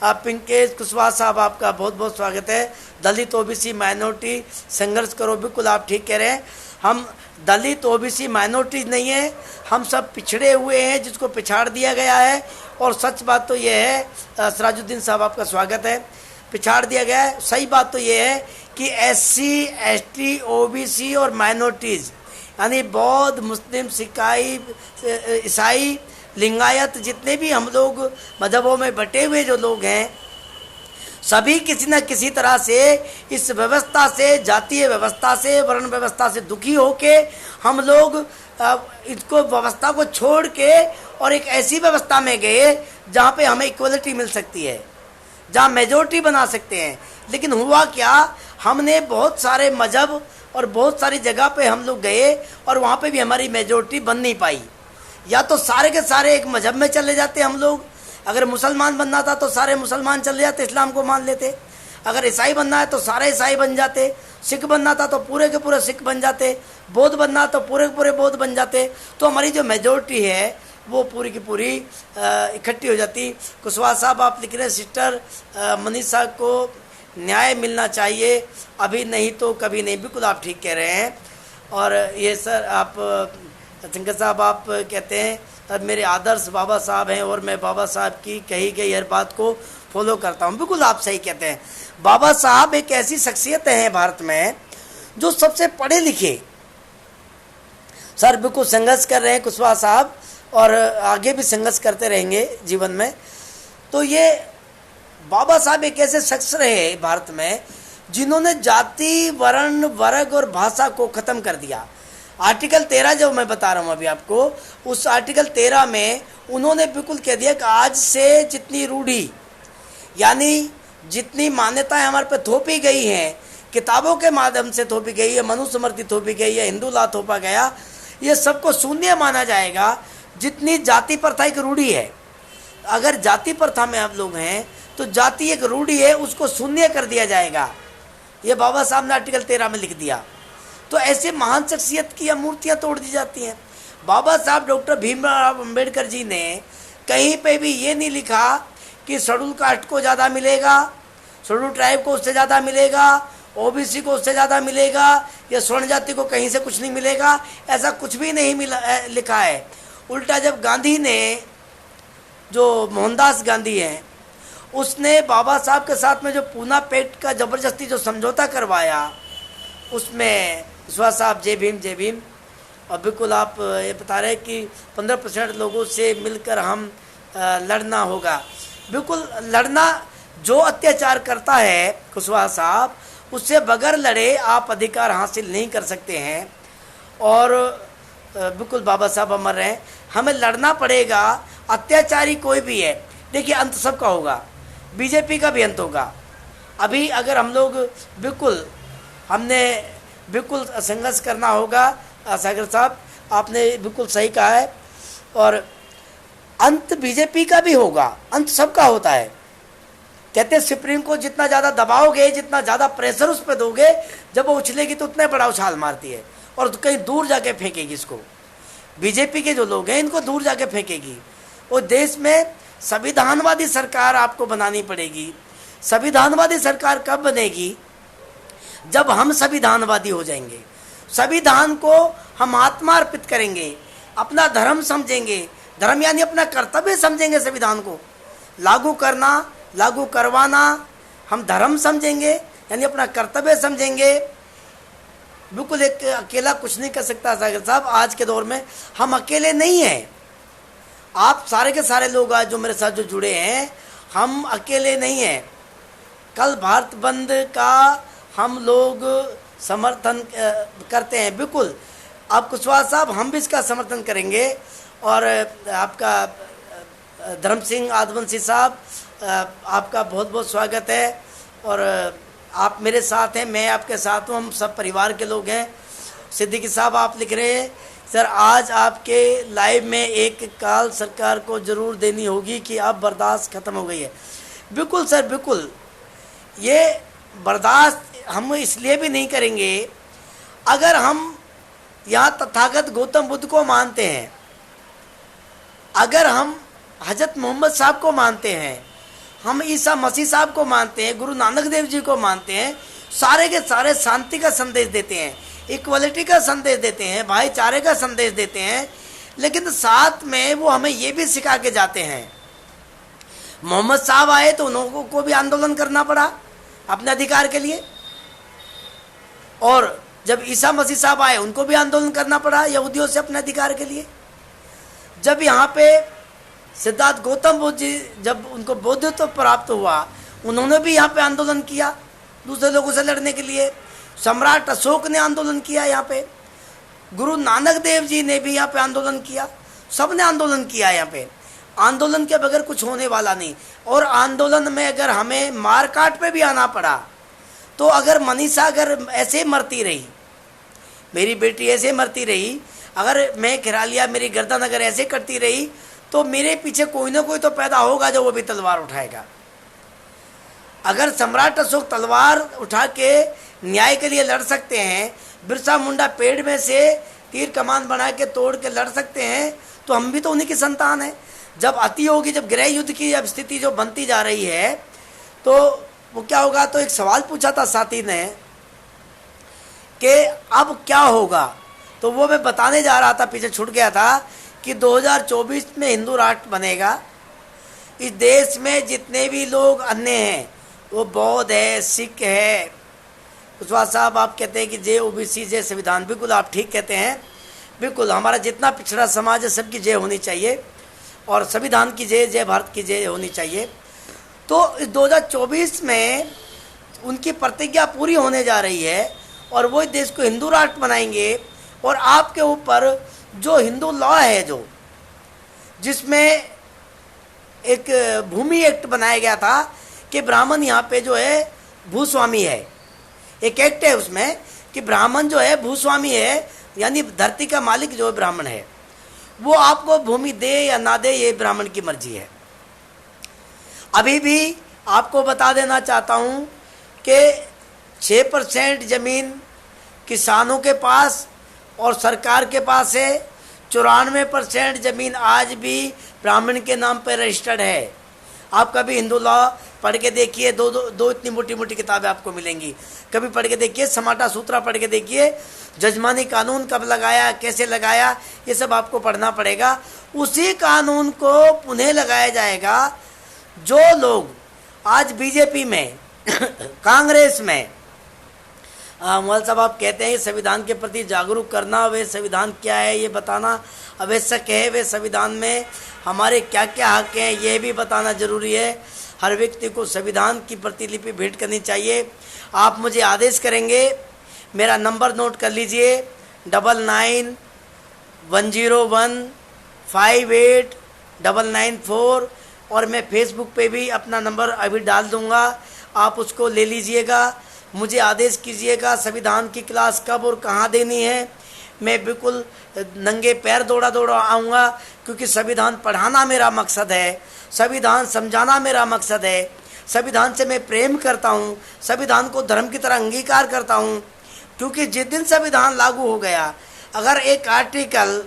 पिंकेश कुशवाहा साहब, आपका बहुत बहुत स्वागत है। दलित ओबीसी माइनॉरिटी संघर्ष करो, बिल्कुल आप ठीक कह रहे हैं। हम दलित ओबीसी माइनॉरिटी नहीं है, हम सब पिछड़े हुए हैं, जिसको पिछाड़ दिया गया है। और सच बात तो ये है, सराजुद्दीन साहब आपका स्वागत है, पिछाड़ दिया गया है। सही बात तो ये है कि SC ST OBC और माइनॉरिटीज़ यानी बौद्ध, मुस्लिम, सिखाई, ईसाई, लिंगायत, जितने भी हम लोग मजहबों में बटे हुए जो लोग हैं, सभी किसी न किसी तरह से इस व्यवस्था से, जातीय व्यवस्था से, वर्ण व्यवस्था से दुखी होके हम लोग इसको, व्यवस्था को छोड़ के और एक ऐसी व्यवस्था में गए जहाँ पे हमें इक्वलिटी मिल सकती है, जहाँ मेजोरिटी बना सकते हैं। लेकिन हुआ क्या, हमने बहुत सारे मजहब और बहुत सारी जगह पे हम लोग गए और वहाँ पे भी हमारी मेजोरिटी बन नहीं पाई। या तो सारे के सारे एक मजहब में चले जाते हम लोग, अगर मुसलमान बनना था तो सारे मुसलमान चले जाते, इस्लाम को मान लेते। अगर ईसाई बनना है तो सारे ईसाई बन जाते, सिख बनना था तो पूरे के पूरे सिख बन जाते, बौद्ध बनना तो पूरे के पूरे बौद्ध बन जाते। तो हमारी जो मेजोरिटी है वो पूरी की पूरी इकट्ठी हो जाती। कुशवाहा साहब आप लिख रहे हैं, सिस्टर मनीषा को न्याय मिलना चाहिए, अभी नहीं तो कभी नहीं, बिल्कुल आप ठीक कह रहे हैं। और ये सर आप शंकर साहब आप कहते हैं तब मेरे आदर्श बाबा साहब हैं और मैं बाबा साहब की कही गई हर बात को फॉलो करता हूँ। बिल्कुल आप सही कहते हैं। बाबा साहब एक ऐसी शख्सियत हैं भारत में जो सबसे पढ़े लिखे, सर बिल्कुल संघर्ष कर रहे हैं कुशवाहा साहब और आगे भी संघर्ष करते रहेंगे जीवन में। तो ये बाबा साहब एक ऐसे शख्स रहे भारत में जिन्होंने जाति वर्ण वर्ग और भाषा को ख़त्म कर दिया। आर्टिकल 13 जो मैं बता रहा हूँ अभी आपको, उस आर्टिकल 13 में उन्होंने बिल्कुल कह दिया कि आज से जितनी रूढ़ी यानी जितनी मान्यताएं हमारे पे थोपी गई हैं, किताबों के माध्यम से थोपी गई है, मनुस्मृति थोपी गई है, हिंदू ला थोपा गया, ये सबको शून्य माना जाएगा। जितनी जाति प्रथा एक रूढ़ी है, अगर जाति प्रथा में आप लोग हैं तो जाति एक रूढ़ी है, उसको शून्य कर दिया जाएगा। ये बाबा साहब ने आर्टिकल 13 में लिख दिया। तो ऐसे महान शख्सियत की मूर्तियाँ तोड़ दी जाती हैं। बाबा साहब डॉक्टर भीमराव अम्बेडकर जी ने कहीं पे भी ये नहीं लिखा कि शेड्यूल कास्ट को ज़्यादा मिलेगा, शेड्यूल ट्राइब को उससे ज़्यादा मिलेगा, ओबीसी को उससे ज़्यादा मिलेगा, या स्वर्ण जाति को कहीं से कुछ नहीं मिलेगा। ऐसा कुछ भी नहीं लिखा है। उल्टा जब गांधी ने, जो मोहनदास गांधी हैं, उसने बाबा साहब के साथ में जो पूना पैक्ट का ज़बरदस्ती जो समझौता करवाया, उसमें कुशवाहा साहब जय भीम जय भीम। और बिल्कुल आप ये बता रहे हैं कि 15% लोगों से मिलकर हम लड़ना होगा। बिल्कुल लड़ना, जो अत्याचार करता है कुशवाहा साहब, उससे बगैर लड़े आप अधिकार हासिल नहीं कर सकते हैं। और बिल्कुल बाबा साहब अमर हैं, हमें लड़ना पड़ेगा। अत्याचारी कोई भी है, देखिए अंत सबका होगा, बीजेपी का भी अंत होगा। अभी अगर हम लोग बिल्कुल, हमने बिल्कुल संघर्ष करना होगा। सागर साहब आपने बिल्कुल सही कहा है। और अंत बीजेपी का भी होगा, अंत सबका होता है। कहते हैं सुप्रीम को जितना ज़्यादा दबाओगे, जितना ज़्यादा प्रेशर उस पर दोगे, जब वो उछलेगी तो उतने बड़ा उछाल मारती है और तो कहीं दूर जाके फेंकेगी इसको। बीजेपी के जो लोग हैं इनको दूर जाके फेंकेगी। और देश में संविधानवादी सरकार आपको बनानी पड़ेगी। संविधानवादी सरकार कब बनेगी? जब हम संविधानवादी हो जाएंगे। संविधान को हम आत्मा अर्पित करेंगे, अपना धर्म समझेंगे, धर्म यानी अपना कर्तव्य समझेंगे, संविधान को लागू करना, लागू करवाना हम धर्म समझेंगे, यानी अपना कर्तव्य समझेंगे। बिल्कुल एक अकेला कुछ नहीं कर सकता सागर साहब। आज के दौर में हम अकेले नहीं हैं। आप सारे के सारे लोग आज जो मेरे साथ जो जुड़े हैं, हम अकेले नहीं हैं। कल भारत बंद का हम लोग समर्थन करते हैं। बिल्कुल आप कुशवाहा साहब, हम भी इसका समर्थन करेंगे। और आपका धर्म सिंह आदिवंशी साहब, आपका बहुत बहुत स्वागत है। और आप मेरे साथ हैं, मैं आपके साथ हूँ, हम सब परिवार के लोग हैं। सिद्दीकी साहब आप लिख रहे हैं, सर आज आपके लाइव में एक कॉल सरकार को ज़रूर देनी होगी कि अब बर्दाश्त ख़त्म हो गई है। बिल्कुल सर, बिल्कुल ये बर्दाश्त हम इसलिए भी नहीं करेंगे अगर हम यहाँ तथागत गौतम बुद्ध को मानते हैं, अगर हम हजरत मोहम्मद साहब को मानते हैं, हम ईसा मसीह साहब को मानते हैं, गुरु नानक देव जी को मानते हैं, सारे के सारे शांति का संदेश देते हैं, इक्वलिटी का संदेश देते हैं, भाईचारे का संदेश देते हैं। लेकिन साथ में वो हमें ये भी सिखा के जाते हैं। मोहम्मद साहब आए तो उन लोगों को भी आंदोलन करना पड़ा अपने अधिकार के लिए, और जब ईसा मसीह साहब आए उनको भी आंदोलन करना पड़ा यहूदियों से अपने अधिकार के लिए। जब यहाँ पे सिद्धार्थ गौतम बुद्ध जी, जब उनको बौद्धत्व प्राप्त हुआ, उन्होंने भी यहाँ पे आंदोलन किया दूसरे लोगों से लड़ने के लिए। सम्राट अशोक ने आंदोलन किया यहाँ पे, गुरु नानक देव जी ने भी यहाँ पे आंदोलन किया, सब ने आंदोलन किया यहाँ पे। आंदोलन के बगैर कुछ होने वाला नहीं। और आंदोलन में अगर हमें मार काट पे भी आना पड़ा, तो अगर मनीषा अगर ऐसे मरती रही, मेरी बेटी ऐसे मरती रही, अगर मैं खिरालिया मेरी गर्दन अगर ऐसे कटती रही, तो मेरे पीछे कोई ना कोई तो पैदा होगा जो वो भी तलवार उठाएगा। अगर सम्राट अशोक तलवार उठा के न्याय के लिए लड़ सकते हैं, बिरसा मुंडा पेड़ में से तीर कमान बना के तोड़ के लड़ सकते हैं, तो हम भी तो उन्हीं की संतान हैं। जब अति होगी, जब गृह युद्ध की जब स्थिति जो बनती जा रही है, तो वो क्या होगा? तो एक सवाल पूछा था साथी ने कि अब क्या होगा, तो वो मैं बताने जा रहा था, पीछे छूट गया था कि 2024 में हिंदू राष्ट्र बनेगा। इस देश में जितने भी लोग अन्य हैं, वो बौद्ध है, सिख है, कुशवाहा साहब आप कहते हैं कि जय ओबीसी जय संविधान, बिल्कुल आप ठीक कहते हैं। बिल्कुल हमारा जितना पिछड़ा समाज है सबकी जय होनी चाहिए और संविधान की जय, जय भारत की जय होनी चाहिए। तो इस 2024 में उनकी प्रतिज्ञा पूरी होने जा रही है और वो इस देश को हिंदू राष्ट्र बनाएंगे। और आपके ऊपर जो हिंदू लॉ है, जो जिसमें एक भूमि एक्ट बनाया गया था कि ब्राह्मण यहाँ पे जो है भूस्वामी है, एक एक्ट है उसमें कि ब्राह्मण जो है भूस्वामी है, यानी धरती का मालिक जो है ब्राह्मण है। वो आपको भूमि दे या ना दे ये ब्राह्मण की मर्जी है। अभी भी आपको बता देना चाहता हूँ कि 6% ज़मीन किसानों के पास और सरकार के पास है। 94% ज़मीन आज भी ब्राह्मण के नाम पर रजिस्टर्ड है। आप कभी हिंदू लॉ पढ़ के देखिए, दो इतनी मोटी मोटी किताबें आपको मिलेंगी, कभी पढ़ के देखिए, समाटा सूत्रा पढ़ के देखिए, जजमानी कानून कब लगाया, कैसे लगाया, ये सब आपको पढ़ना पड़ेगा। उसी कानून को पुनः लगाया जाएगा। जो लोग आज बीजेपी में कांग्रेस में मोहल साहब आप कहते हैं संविधान के प्रति जागरूक करना, वे संविधान क्या है ये बताना आवश्यक है, वे संविधान में हमारे क्या क्या हक हैं ये भी बताना जरूरी है। हर व्यक्ति को संविधान की प्रतिलिपि भेंट करनी चाहिए। आप मुझे आदेश करेंगे, मेरा नंबर नोट कर लीजिए 9910158994 और मैं फेसबुक पे भी अपना नंबर अभी डाल दूंगा, आप उसको ले लीजिएगा। मुझे आदेश कीजिएगा संविधान की क्लास कब और कहाँ देनी है। मैं बिल्कुल नंगे पैर दौड़ा आऊँगा, क्योंकि संविधान पढ़ाना मेरा मकसद है, संविधान समझाना मेरा मकसद है। संविधान से मैं प्रेम करता हूँ, संविधान को धर्म की तरह अंगीकार करता हूँ। क्योंकि जिस दिन संविधान लागू हो गया, अगर एक आर्टिकल,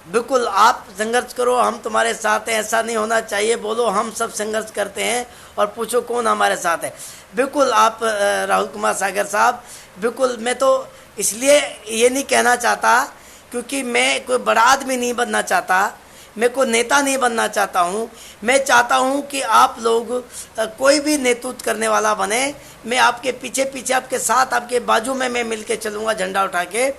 बिल्कुल आप संघर्ष करो हम तुम्हारे साथ हैं, ऐसा नहीं होना चाहिए। बोलो हम सब संघर्ष करते हैं और पूछो कौन हमारे साथ है। बिल्कुल आप राहुल कुमार सागर साहब, बिल्कुल मैं तो इसलिए ये नहीं कहना चाहता क्योंकि मैं कोई बड़ा आदमी नहीं बनना चाहता, मैं कोई नेता नहीं बनना चाहता हूँ। मैं चाहता हूँ कि आप लोग कोई भी नेतृत्व करने वाला बने, मैं आपके पीछे पीछे, आपके साथ, आपके बाजू में मैं मिल के चलूँगा झंडा उठा के।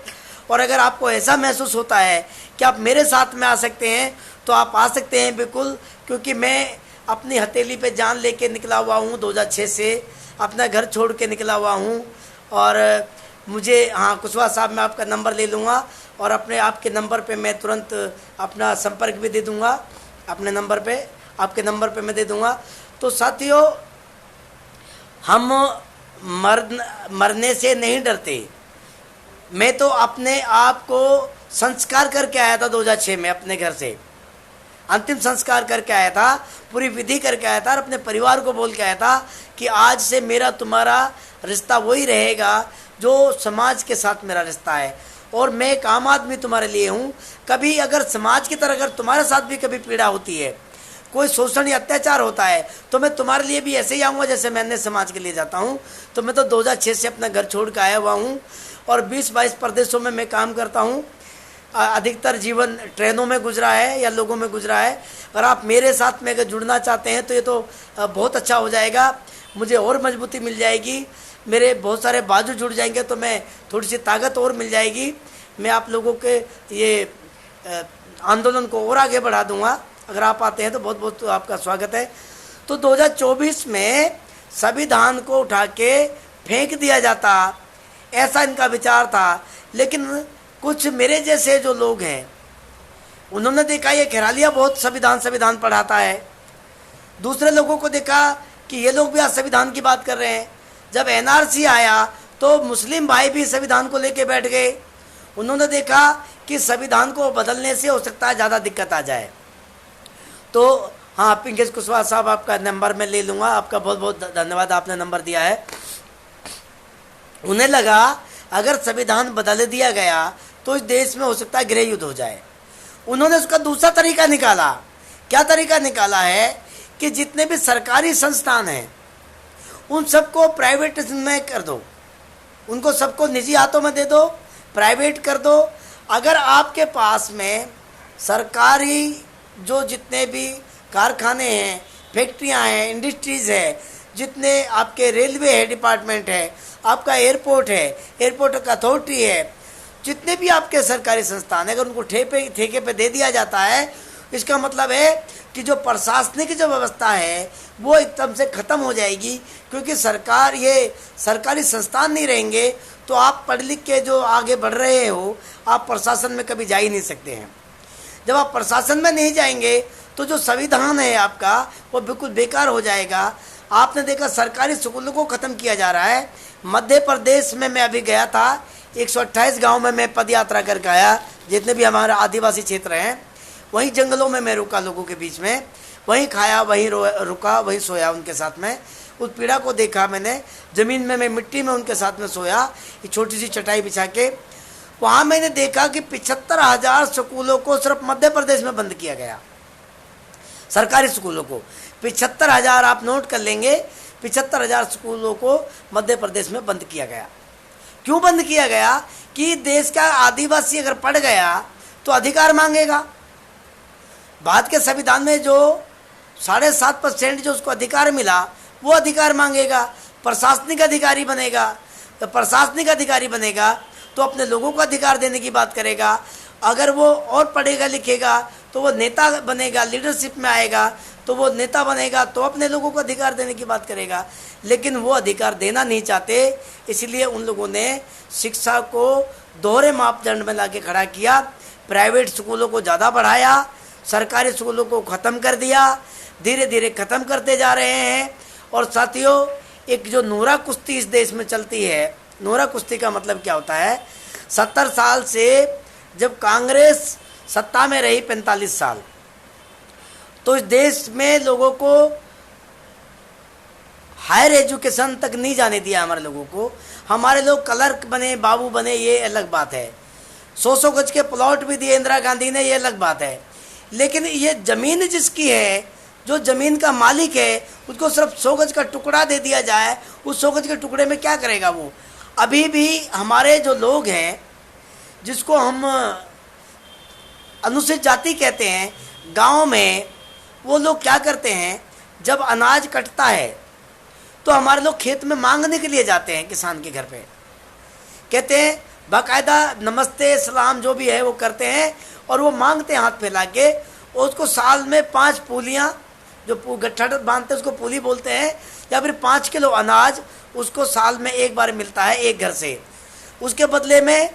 और अगर आपको ऐसा महसूस होता है कि आप मेरे साथ में आ सकते हैं तो आप आ सकते हैं बिल्कुल, क्योंकि मैं अपनी हथेली पे जान लेके निकला हुआ हूँ। 2006 से अपना घर छोड़ के निकला हुआ हूँ। और मुझे कुशवाहा साहब मैं आपका नंबर ले लूँगा और अपने आपके नंबर पे मैं तुरंत अपना संपर्क भी दे दूँगा, अपने नंबर पे, आपके नंबर पे मैं दे दूँगा। तो साथियों, हम मरने से नहीं डरते। मैं तो अपने आप को संस्कार करके आया था 2006 में, अपने घर से अंतिम संस्कार करके आया था, पूरी विधि करके आया था और अपने परिवार को बोल के आया था कि आज से मेरा तुम्हारा रिश्ता वही रहेगा जो समाज के साथ मेरा रिश्ता है, और मैं एक आम आदमी तुम्हारे लिए हूँ। कभी अगर समाज की तरह अगर तुम्हारे साथ भी कभी पीड़ा होती है, कोई शोषण या अत्याचार होता है, तो मैं तुम्हारे लिए भी ऐसे ही आऊँगा जैसे मैं अन्य समाज के लिए जाता हूँ। तो मैं तो 2006 से अपना घर छोड़ कर आया हुआ हूँ और 20-22 प्रदेशों में मैं काम करता हूँ। अधिकतर जीवन ट्रेनों में गुजरा है या लोगों में गुजरा है। अगर आप मेरे साथ में अगर जुड़ना चाहते हैं तो ये तो बहुत अच्छा हो जाएगा, मुझे और मजबूती मिल जाएगी, मेरे बहुत सारे बाजू जुड़ जाएंगे तो मैं थोड़ी सी ताकत और मिल जाएगी। मैं आप लोगों के ये आंदोलन को और आगे बढ़ा दूंगा। अगर आप आते हैं तो बहुत बहुत आपका स्वागत है। तो 2024 में संविधान को उठा के फेंक दिया जाता, ऐसा इनका विचार था। लेकिन कुछ मेरे जैसे जो लोग हैं उन्होंने देखा ये खैरालिया बहुत संविधान पढ़ाता है। दूसरे लोगों को देखा कि ये लोग भी आज संविधान की बात कर रहे हैं। जब एनआरसी आया तो मुस्लिम भाई भी संविधान को लेके बैठ गए। उन्होंने देखा कि संविधान को बदलने से हो सकता है ज़्यादा दिक्कत आ जाए। तो हाँ, पिंकेश कुशवाहा साहब आपका नंबर मैं ले लूँगा। आपका बहुत बहुत धन्यवाद, आपने नंबर दिया है। उन्हें लगा अगर संविधान बदल दिया गया तो इस देश में हो सकता है गृह युद्ध हो जाए। उन्होंने उसका दूसरा तरीका निकाला। क्या तरीका निकाला है कि जितने भी सरकारी संस्थान हैं उन सबको प्राइवेटाइजेशन में कर दो। उनको सबको निजी हाथों में दे दो, प्राइवेट कर दो। अगर आपके पास में सरकारी जो जितने भी कारखाने हैं, फैक्ट्रियां हैं, इंडस्ट्रीज़ है, जितने आपके रेलवे है डिपार्टमेंट है, आपका एयरपोर्ट है, एयरपोर्ट का अथॉरिटी है, जितने भी आपके सरकारी संस्थान है, अगर उनको ठेके पे दे दिया जाता है, इसका मतलब है कि जो प्रशासनिक जो व्यवस्था है वो एकदम से ख़त्म हो जाएगी। क्योंकि सरकार, ये सरकारी संस्थान नहीं रहेंगे तो आप पढ़ लिख के जो आगे बढ़ रहे हो, आप प्रशासन में कभी जा ही नहीं सकते हैं। जब आप प्रशासन में नहीं जाएंगे तो जो संविधान है आपका वो बिल्कुल बेकार हो जाएगा। आपने देखा सरकारी स्कूलों को ख़त्म किया जा रहा है। मध्य प्रदेश में मैं अभी गया था, 128 गांव में मैं पद यात्रा करके आया, जितने भी हमारे आदिवासी क्षेत्र हैं। वहीं जंगलों में मैं रुका लोगों के बीच में, वहीं खाया, वहीं रुका, वहीं सोया उनके साथ में। उस पीड़ा को देखा मैंने, ज़मीन में मैं मिट्टी में उनके साथ में सोया, एक छोटी सी चटाई बिछा के। वहाँ मैंने देखा कि 75,000 स्कूलों को सिर्फ मध्य प्रदेश में बंद किया गया, सरकारी स्कूलों को। 75,000 आप नोट कर लेंगे, 75,000 स्कूलों को मध्य प्रदेश में बंद किया गया। क्यों बंद किया गया? कि देश का आदिवासी अगर पढ़ गया तो अधिकार मांगेगा। भारत के संविधान में जो 7.5% जो उसको अधिकार मिला, वो अधिकार मांगेगा। प्रशासनिक अधिकारी बनेगा, तो प्रशासनिक अधिकारी बनेगा तो अपने लोगों को अधिकार देने की बात करेगा। अगर वो और पढ़ेगा लिखेगा तो वो नेता बनेगा, लीडरशिप में आएगा तो वो नेता बनेगा, तो अपने लोगों को अधिकार देने की बात करेगा। लेकिन वो अधिकार देना नहीं चाहते, इसलिए उन लोगों ने शिक्षा को दोहरे मापदंड में लाके खड़ा किया। प्राइवेट स्कूलों को ज़्यादा बढ़ाया, सरकारी स्कूलों को ख़त्म कर दिया, धीरे धीरे ख़त्म करते जा रहे हैं। और साथियों, एक जो नूरा कुश्ती इस देश में चलती है, नूरा कुश्ती का मतलब क्या होता है? 70 साल से जब कांग्रेस सत्ता में रही, 45 साल, तो इस देश में लोगों को हायर एजुकेशन तक नहीं जाने दिया हमारे लोगों को। हमारे लोग क्लर्क बने, बाबू बने, ये अलग बात है। 100 गज के प्लॉट भी दिए इंदिरा गांधी ने, ये अलग बात है। लेकिन ये ज़मीन जिसकी है, जो ज़मीन का मालिक है, उसको सिर्फ 100 गज का टुकड़ा दे दिया जाए, उस 100 गज के टुकड़े में क्या करेगा वो? अभी भी हमारे जो लोग हैं, जिसको हम अनुसूचित जाति कहते हैं, गांव में वो लोग क्या करते हैं, जब अनाज कटता है तो हमारे लोग खेत में मांगने के लिए जाते हैं किसान के घर पे, कहते हैं बाकायदा नमस्ते सलाम जो भी है वो करते हैं और वो मांगते हैं हाथ फैला के। और उसको साल में 5 पूलियाँ, जो गट्ठा बांधते हैं उसको पूली बोलते हैं, या फिर 5 किलो अनाज उसको साल में एक बार मिलता है एक घर से। उसके बदले में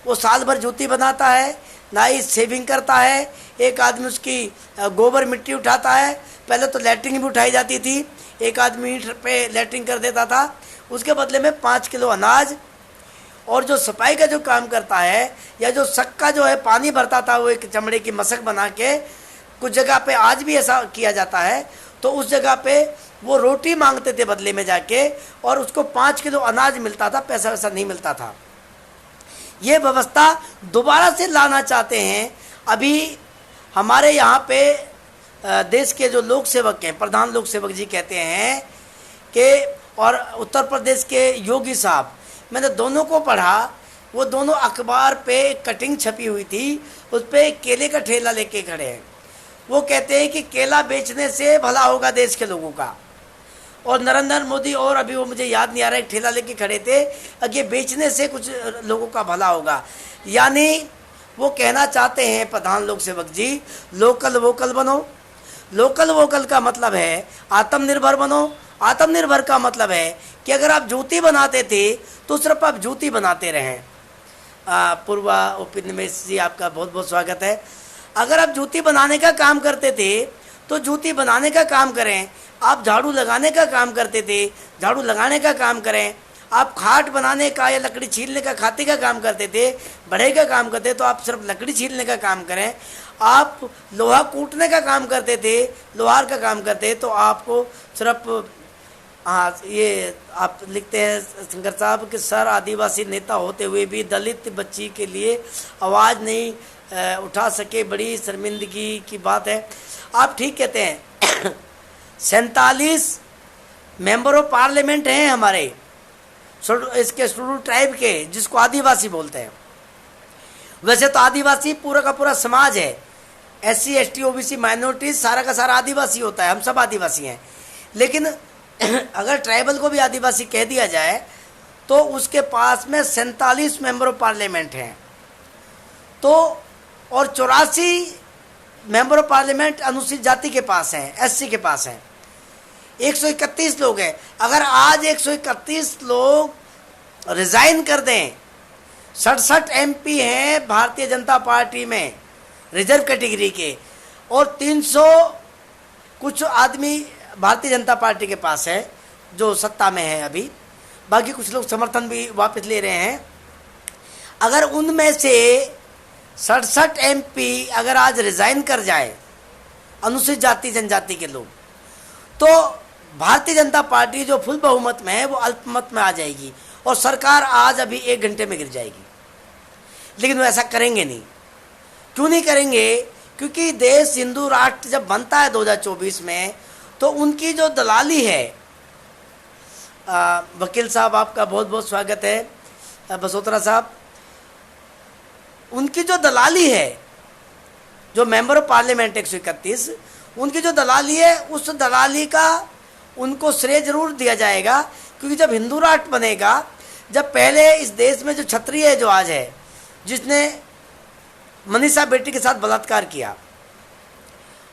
वो साल भर जूती बनाता है, नाई सेविंग करता है, एक आदमी उसकी गोबर मिट्टी उठाता है। पहले तो लैट्रिन भी उठाई जाती थी, एक आदमी ईंट पे लैट्रिन कर देता था। उसके बदले में 5 किलो अनाज। और जो सफाई का जो काम करता है, या जो सक्का जो है पानी भरता था, वो एक चमड़े की मशक बना के, कुछ जगह पे आज भी ऐसा किया जाता है, तो उस जगह पे वो रोटी मांगते थे बदले में जाके, और उसको 5 किलो अनाज मिलता था, पैसा वैसा नहीं मिलता था। ये व्यवस्था दोबारा से लाना चाहते हैं। अभी हमारे यहाँ पे देश के जो लोक सेवक हैं, प्रधान लोक सेवक जी कहते हैं कि, और उत्तर प्रदेश के योगी साहब, मैंने दोनों को पढ़ा, वो दोनों अखबार पे कटिंग छपी हुई थी, उस पर केले का ठेला लेके खड़े हैं। वो कहते हैं कि केला बेचने से भला होगा देश के लोगों का। और नरेंद्र मोदी, और अभी वो मुझे याद नहीं आ रहा, एक ठेला लेके खड़े थे, अगे बेचने से कुछ लोगों का भला होगा। यानी वो कहना चाहते हैं प्रधान लोक सेवक जी, लोकल वोकल बनो। लोकल वोकल का मतलब है आत्मनिर्भर बनो। आत्मनिर्भर का मतलब है कि अगर आप जूती बनाते थे तो सिर्फ आप जूती बनाते रहें। पूर्वा उपनिवेश जी, आपका बहुत बहुत स्वागत है। अगर आप जूती बनाने का काम करते थे तो जूती बनाने का काम करें। आप झाड़ू लगाने का काम करते थे, झाड़ू लगाने का काम करें। आप खाट बनाने का या लकड़ी छीलने का, खाते का काम करते थे, बढ़े का काम करते, तो आप सिर्फ लकड़ी छीलने का काम करें। आप लोहा कूटने का काम करते थे, लोहार का काम करते, तो आपको सिर्फ, हाँ, ये आप लिखते हैं शंकर साहब कि सर आदिवासी नेता होते हुए भी दलित बच्ची के लिए आवाज़ नहीं उठा सके, बड़ी शर्मिंदगी की बात है। आप ठीक कहते हैं। 47 मेंबर ऑफ पार्लियामेंट हैं हमारे, इसके शेड्यूल ट्राइब के, जिसको आदिवासी बोलते हैं। वैसे तो आदिवासी पूरा का पूरा समाज है, SC ST OBC माइनॉरिटीज सारा का सारा आदिवासी होता है, हम सब आदिवासी हैं। लेकिन अगर ट्राइबल को भी आदिवासी कह दिया जाए तो उसके पास में 47 मेंबर ऑफ पार्लियामेंट हैं, तो और 84 मेंबर ऑफ पार्लियामेंट अनुसूचित जाति के पास हैं, SC के पास हैं। 131 लोग हैं। अगर आज 131 लोग रिजाइन कर दें, 67 MP हैं भारतीय जनता पार्टी में रिजर्व कैटेगरी के, और 300 कुछ आदमी भारतीय जनता पार्टी के पास है जो सत्ता में है अभी, बाकी कुछ लोग समर्थन भी वापस ले रहे हैं। अगर उनमें से 67 MP अगर आज रिजाइन कर जाए अनुसूचित जाति जनजाति के लोग, तो भारतीय जनता पार्टी जो फुल बहुमत में है वो अल्पमत में आ जाएगी और सरकार आज अभी 1 घंटे में गिर जाएगी। लेकिन वो ऐसा करेंगे नहीं। क्यों नहीं करेंगे? क्योंकि देश हिंदू राष्ट्र जब बनता है 2024 में, तो उनकी जो दलाली है, वकील साहब आपका बहुत बहुत स्वागत है, बसोत्रा साहब, उनकी जो दलाली है, जो मेंबर ऑफ पार्लियामेंट 131, उनकी जो दलाली है, उस दलाली का उनको श्रेय जरूर दिया जाएगा। क्योंकि जब हिंदू राष्ट्र बनेगा, जब पहले इस देश में जो क्षत्रिय है जो आज है, जिसने मनीषा बेटी के साथ बलात्कार किया,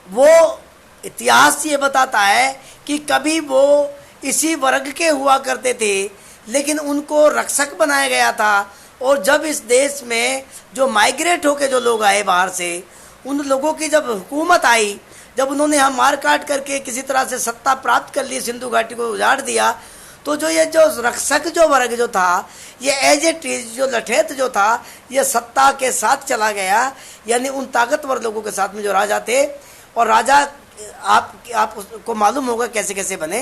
वो इतिहास ये बताता है कि कभी वो इसी वर्ग के हुआ करते थे, लेकिन उनको रक्षक बनाया गया था। और जब इस देश में जो माइग्रेट होके जो लोग आए बाहर से, उन लोगों की जब हुकूमत आई, जब उन्होंने हम मार काट करके किसी तरह से सत्ता प्राप्त कर ली, सिंधु घाटी को उजाड़ दिया, तो जो ये जो रक्षक जो वर्ग जो था, ये एज इट इज जो लठेत जो था, ये सत्ता के साथ चला गया, यानी उन ताकतवर लोगों के साथ में जो राजा थे। और राजा आपको मालूम होगा कैसे कैसे बने।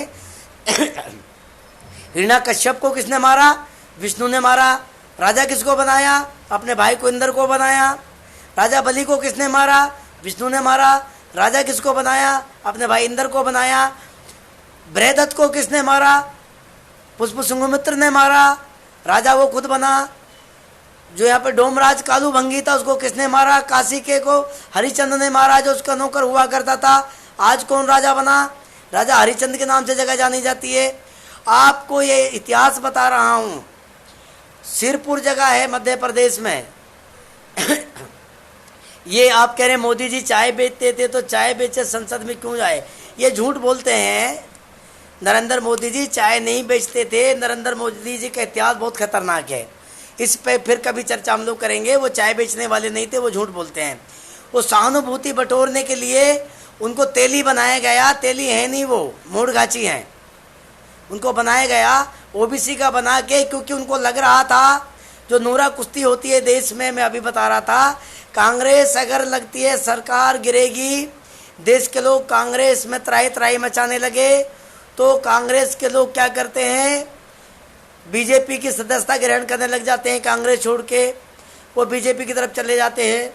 हिरण्यकश्यप को किसने मारा? विष्णु ने मारा। राजा किसको बनाया? अपने भाई को इंद्र को बनाया। राजा बलि को किसने मारा? विष्णु ने मारा। राजा किसको बनाया? अपने भाई इंद्र को बनाया। बृहदत्त को किसने मारा? पुष्पसुंगमित्र ने मारा। राजा वो खुद बना। जो यहाँ पे डोमराज कालू भंगी था, उसको किसने मारा? काशी के को हरिचंद ने मारा, जो उसका नौकर हुआ करता था। आज कौन राजा बना? राजा हरिचंद के नाम से जगह जानी जाती है। आपको ये इतिहास बता रहा हूँ। सिरपुर जगह है मध्य प्रदेश में। ये आप कह रहे हैं मोदी जी चाय बेचते थे, तो चाय बेचे संसद में क्यों जाए? ये झूठ बोलते हैं। नरेंद्र मोदी जी चाय नहीं बेचते थे। नरेंद्र मोदी जी का इतिहास बहुत खतरनाक है, इस पे फिर कभी चर्चा हम लोग करेंगे। वो चाय बेचने वाले नहीं थे, वो झूठ बोलते हैं। वो सहानुभूति बटोरने के लिए उनको तेली बनाया गया। तेली है नहीं, वो मूढ़घाची हैं। उनको बनाया गया ओबीसी का बना के, क्योंकि उनको लग रहा था जो नूरा कुश्ती होती है देश में, मैं अभी बता रहा था, कांग्रेस अगर लगती है सरकार गिरेगी, देश के लोग कांग्रेस में त्राही त्राही मचाने लगे, तो कांग्रेस के लोग क्या करते हैं? बीजेपी की सदस्यता ग्रहण करने लग जाते हैं। कांग्रेस छोड़ के वो बीजेपी की तरफ चले जाते हैं।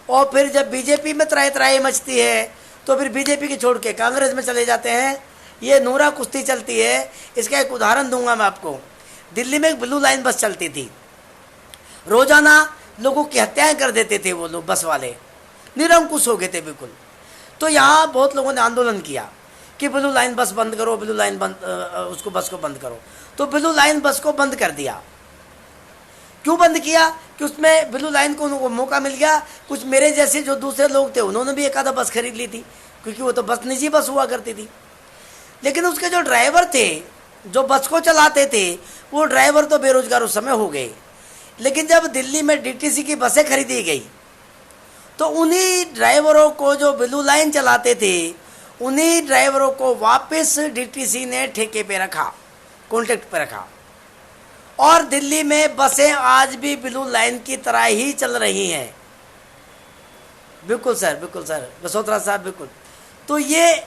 और फिर जब बीजेपी में त्राही त्राही मचती है, तो फिर बीजेपी की छोड़ के कांग्रेस में चले जाते हैं। ये नूरा कुश्ती चलती है। इसका एक उदाहरण दूंगा मैं आपको। दिल्ली में एक ब्लू लाइन बस चलती थी। रोजाना लोगों की हत्याएं कर देते थे वो लोग, बस वाले निरंकुश हो गए थे बिल्कुल। तो यहाँ बहुत लोगों ने आंदोलन किया कि ब्लू लाइन बस बंद करो, ब्लू लाइन बंद, उसको बस को बंद करो। तो ब्लू लाइन बस को बंद कर दिया। क्यों बंद किया? कि उसमें ब्लू लाइन को उनको मौका मिल गया। कुछ मेरे जैसे जो दूसरे लोग थे, उन्होंने भी एक आधा बस खरीद ली थी, क्योंकि वो तो बस निजी बस हुआ करती थी। लेकिन उसके जो ड्राइवर थे, जो बस को चलाते थे, वो ड्राइवर तो बेरोजगार उस समय हो गए। लेकिन जब दिल्ली में डीटीसी की बसें खरीदी गई, तो उन्हीं ड्राइवरों को जो ब्लू लाइन चलाते थे, उन्हीं ड्राइवरों को वापस डीटीसी ने ठेके पे रखा, कॉन्ट्रैक्ट पे रखा। और दिल्ली में बसें आज भी ब्लू लाइन की तरह ही चल रही हैं। बिल्कुल सर, बिल्कुल सर, बसोत्रा साहब, बिल्कुल। तो ये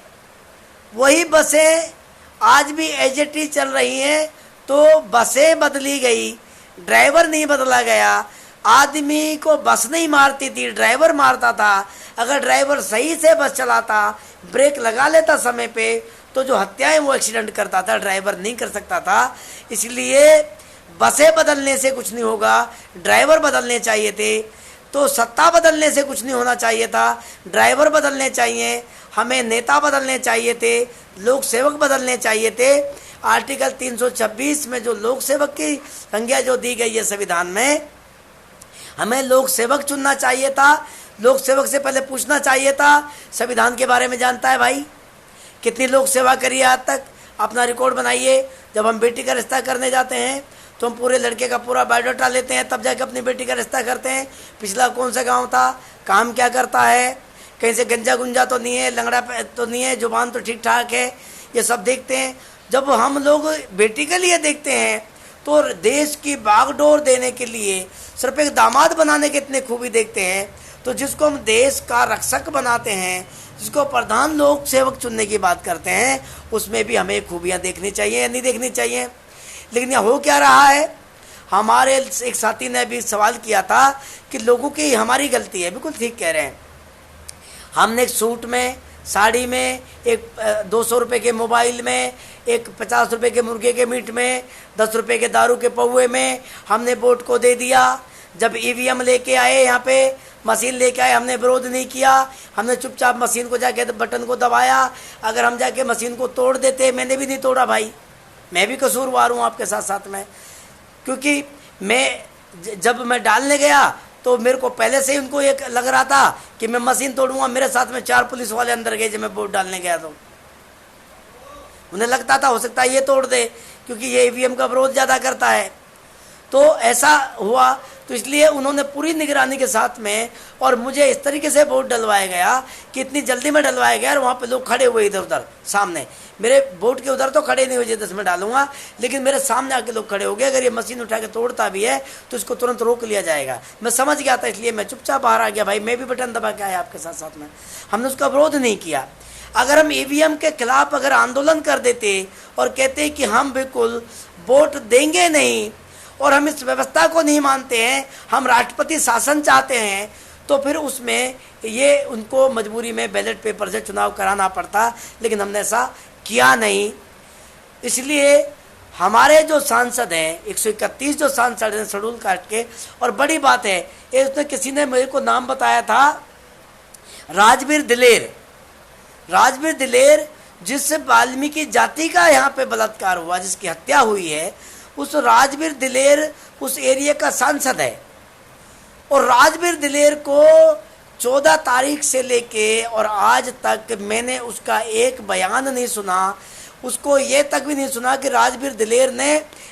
वही बसें आज भी एज इट इज चल रही हैं। तो बसें बदली गई, ड्राइवर नहीं बदला गया। आदमी को बस नहीं मारती थी, ड्राइवर मारता था। अगर ड्राइवर सही से बस चलाता, ब्रेक लगा लेता समय पे, तो जो हत्याएं वो एक्सीडेंट करता था, ड्राइवर नहीं कर सकता था। इसलिए बसें बदलने से कुछ नहीं होगा, ड्राइवर बदलने चाहिए थे। तो सत्ता बदलने से कुछ नहीं होना चाहिए था, ड्राइवर बदलने चाहिए, हमें नेता बदलने चाहिए थे, लोक सेवक बदलने चाहिए थे। आर्टिकल 326 में जो लोक सेवक की संज्ञा जो दी गई है संविधान में, हमें लोक सेवक चुनना चाहिए था। लोक सेवक से पहले पूछना चाहिए था संविधान के बारे में जानता है भाई, कितनी लोक सेवा करी है आज तक, अपना रिकॉर्ड बनाइए। जब हम बेटी का रिश्ता करने जाते हैं तो हम पूरे लड़के का पूरा बायोडाटा लेते हैं, तब जाके अपनी बेटी का रिश्ता करते हैं। पिछला कौन सा गांव था, काम क्या करता है, कहीं से गंजा गुंजा तो नहीं है, लंगड़ा तो नहीं है, जुबान तो ठीक ठाक है, ये सब देखते हैं। जब हम लोग बेटी के लिए देखते हैं तो देश की बागडोर देने के लिए सिर्फ एक दामाद बनाने के इतने खूबी देखते हैं। तो जिसको हम देश का रक्षक बनाते हैं, जिसको प्रधान लोक सेवक चुनने की बात करते हैं, उसमें भी हमें खूबियाँ देखनी चाहिए या नहीं देखनी चाहिए। लेकिन यह हो क्या रहा है, हमारे एक साथी ने भी सवाल किया था कि लोगों की हमारी गलती है। बिल्कुल ठीक कह रहे हैं। हमने एक सूट में, साड़ी में, एक 200 रुपये के मोबाइल में, एक 50 रुपये के मुर्गे के मीट में, 10 रुपये के दारू के पौवे में हमने वोट को दे दिया। जब ईवीएम लेके आए, यहाँ पे मशीन लेके आए, हमने विरोध नहीं किया, हमने चुपचाप मशीन को जाके बटन को दबाया। अगर हम जाके मशीन को तोड़ देते, मैंने भी नहीं तोड़ा भाई, मैं भी कसूरवार हूँ आपके साथ साथ में, क्योंकि जब मैं डालने गया तो मेरे को पहले से ही उनको एक लग रहा था कि मैं मशीन तोड़ूंगा। मेरे साथ में 4 पुलिस वाले अंदर गए जब मैं वोट डालने गया, तो उन्हें लगता था हो सकता है ये तोड़ दे, क्योंकि ये ईवीएम का विरोध ज़्यादा करता है। तो ऐसा हुआ, तो इसलिए उन्होंने पूरी निगरानी के साथ में, और मुझे इस तरीके से वोट डलवाया गया कि इतनी जल्दी में डलवाया गया। और वहाँ पे लोग खड़े हुए इधर उधर सामने, मेरे वोट के उधर तो खड़े नहीं हुए जिधर मैं डालूंगा, लेकिन मेरे सामने आके लोग खड़े हो गए। अगर ये मशीन उठा के तोड़ता भी है तो इसको तुरंत रोक लिया जाएगा। मैं समझ गया था, इसलिए मैं चुपचाप बाहर आ गया भाई, मैं भी बटन दबा के आया आपके साथ साथ में, हमने उसका विरोध नहीं किया। अगर हम ईवीएम के खिलाफ अगर आंदोलन कर देते और कहते कि हम बिल्कुल वोट देंगे नहीं और हम इस व्यवस्था को नहीं मानते हैं, हम राष्ट्रपति शासन चाहते हैं, तो फिर उसमें ये उनको मजबूरी में बैलेट पेपर से चुनाव कराना पड़ता। लेकिन हमने ऐसा किया नहीं। इसलिए हमारे जो सांसद हैं, 131 जो सांसद हैं शेड्यूल कास्ट के, और बड़ी बात है ये, उसने किसी ने मेरे को नाम बताया था, राजवीर दिलेर। राजवीर दिलेर, जिस वाल्मीकि जाति का यहाँ पे बलात्कार हुआ, जिसकी हत्या हुई है, उस राजवीर दिलेर उस एरिया का सांसद है। और राजवीर दिलेर को 14 तारीख से लेके और आज तक मैंने उसका एक बयान नहीं सुना। उसको ये तक भी नहीं सुना कि राजवीर दिलेर ने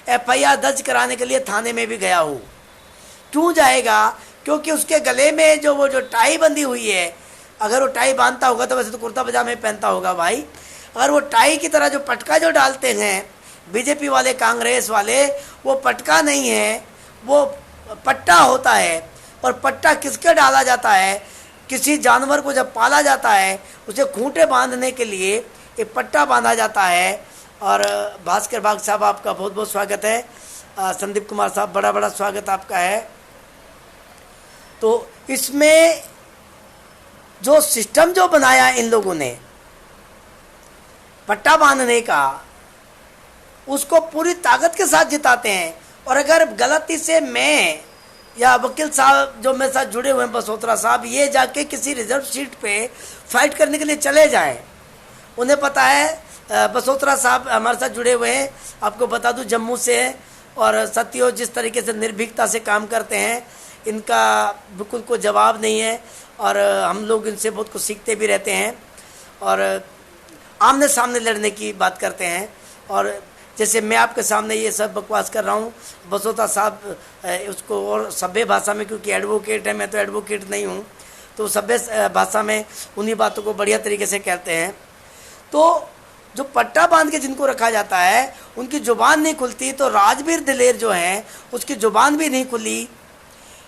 एफआईआर दर्ज कराने के लिए थाने में भी गया हो। क्यों जाएगा? क्योंकि उसके गले में जो टाई बंधी हुई है, अगर वो टाई बांधता होगा तो वैसे तो कुर्ता पजामे पहनता होगा भाई, अगर वो टाई की तरह जो पटका जो डालते हैं बीजेपी वाले, कांग्रेस वाले, वो पटका नहीं है, वो पट्टा होता है। और पट्टा किसके डाला जाता है? किसी जानवर को जब पाला जाता है उसे खूंटे बांधने के लिए एक पट्टा बांधा जाता है। और भास्कर बाग साहब, आपका बहुत बहुत स्वागत है। संदीप कुमार साहब, बड़ा बड़ा स्वागत आपका है। तो इसमें जो सिस्टम जो बनाया इन लोगों ने पट्टा बांधने का, उसको पूरी ताकत के साथ जिताते हैं। और अगर गलती से मैं या वकील साहब जो मेरे साथ जुड़े हुए हैं, बसोत्रा साहब, ये जाके किसी रिजर्व सीट पे फाइट करने के लिए चले जाएं, उन्हें पता है बसोत्रा साहब हमारे साथ जुड़े हुए हैं, आपको बता दूं जम्मू से हैं, और सत्यो जिस तरीके से निर्भीकता से काम करते हैं, इनका बिल्कुल कोई जवाब नहीं है। और हम लोग इनसे बहुत कुछ सीखते भी रहते हैं और आमने सामने लड़ने की बात करते हैं। और जैसे मैं आपके सामने ये सब बकवास कर रहा हूँ, बसोता साहब उसको और सभ्य भाषा में, क्योंकि एडवोकेट है, मैं तो एडवोकेट नहीं हूँ, तो सभ्य भाषा में उन्हीं बातों को बढ़िया तरीके से कहते हैं। तो जो पट्टा बांध के जिनको रखा जाता है उनकी ज़ुबान नहीं खुलती। तो राजवीर दिलेर जो हैं उसकी ज़ुबान भी नहीं खुली।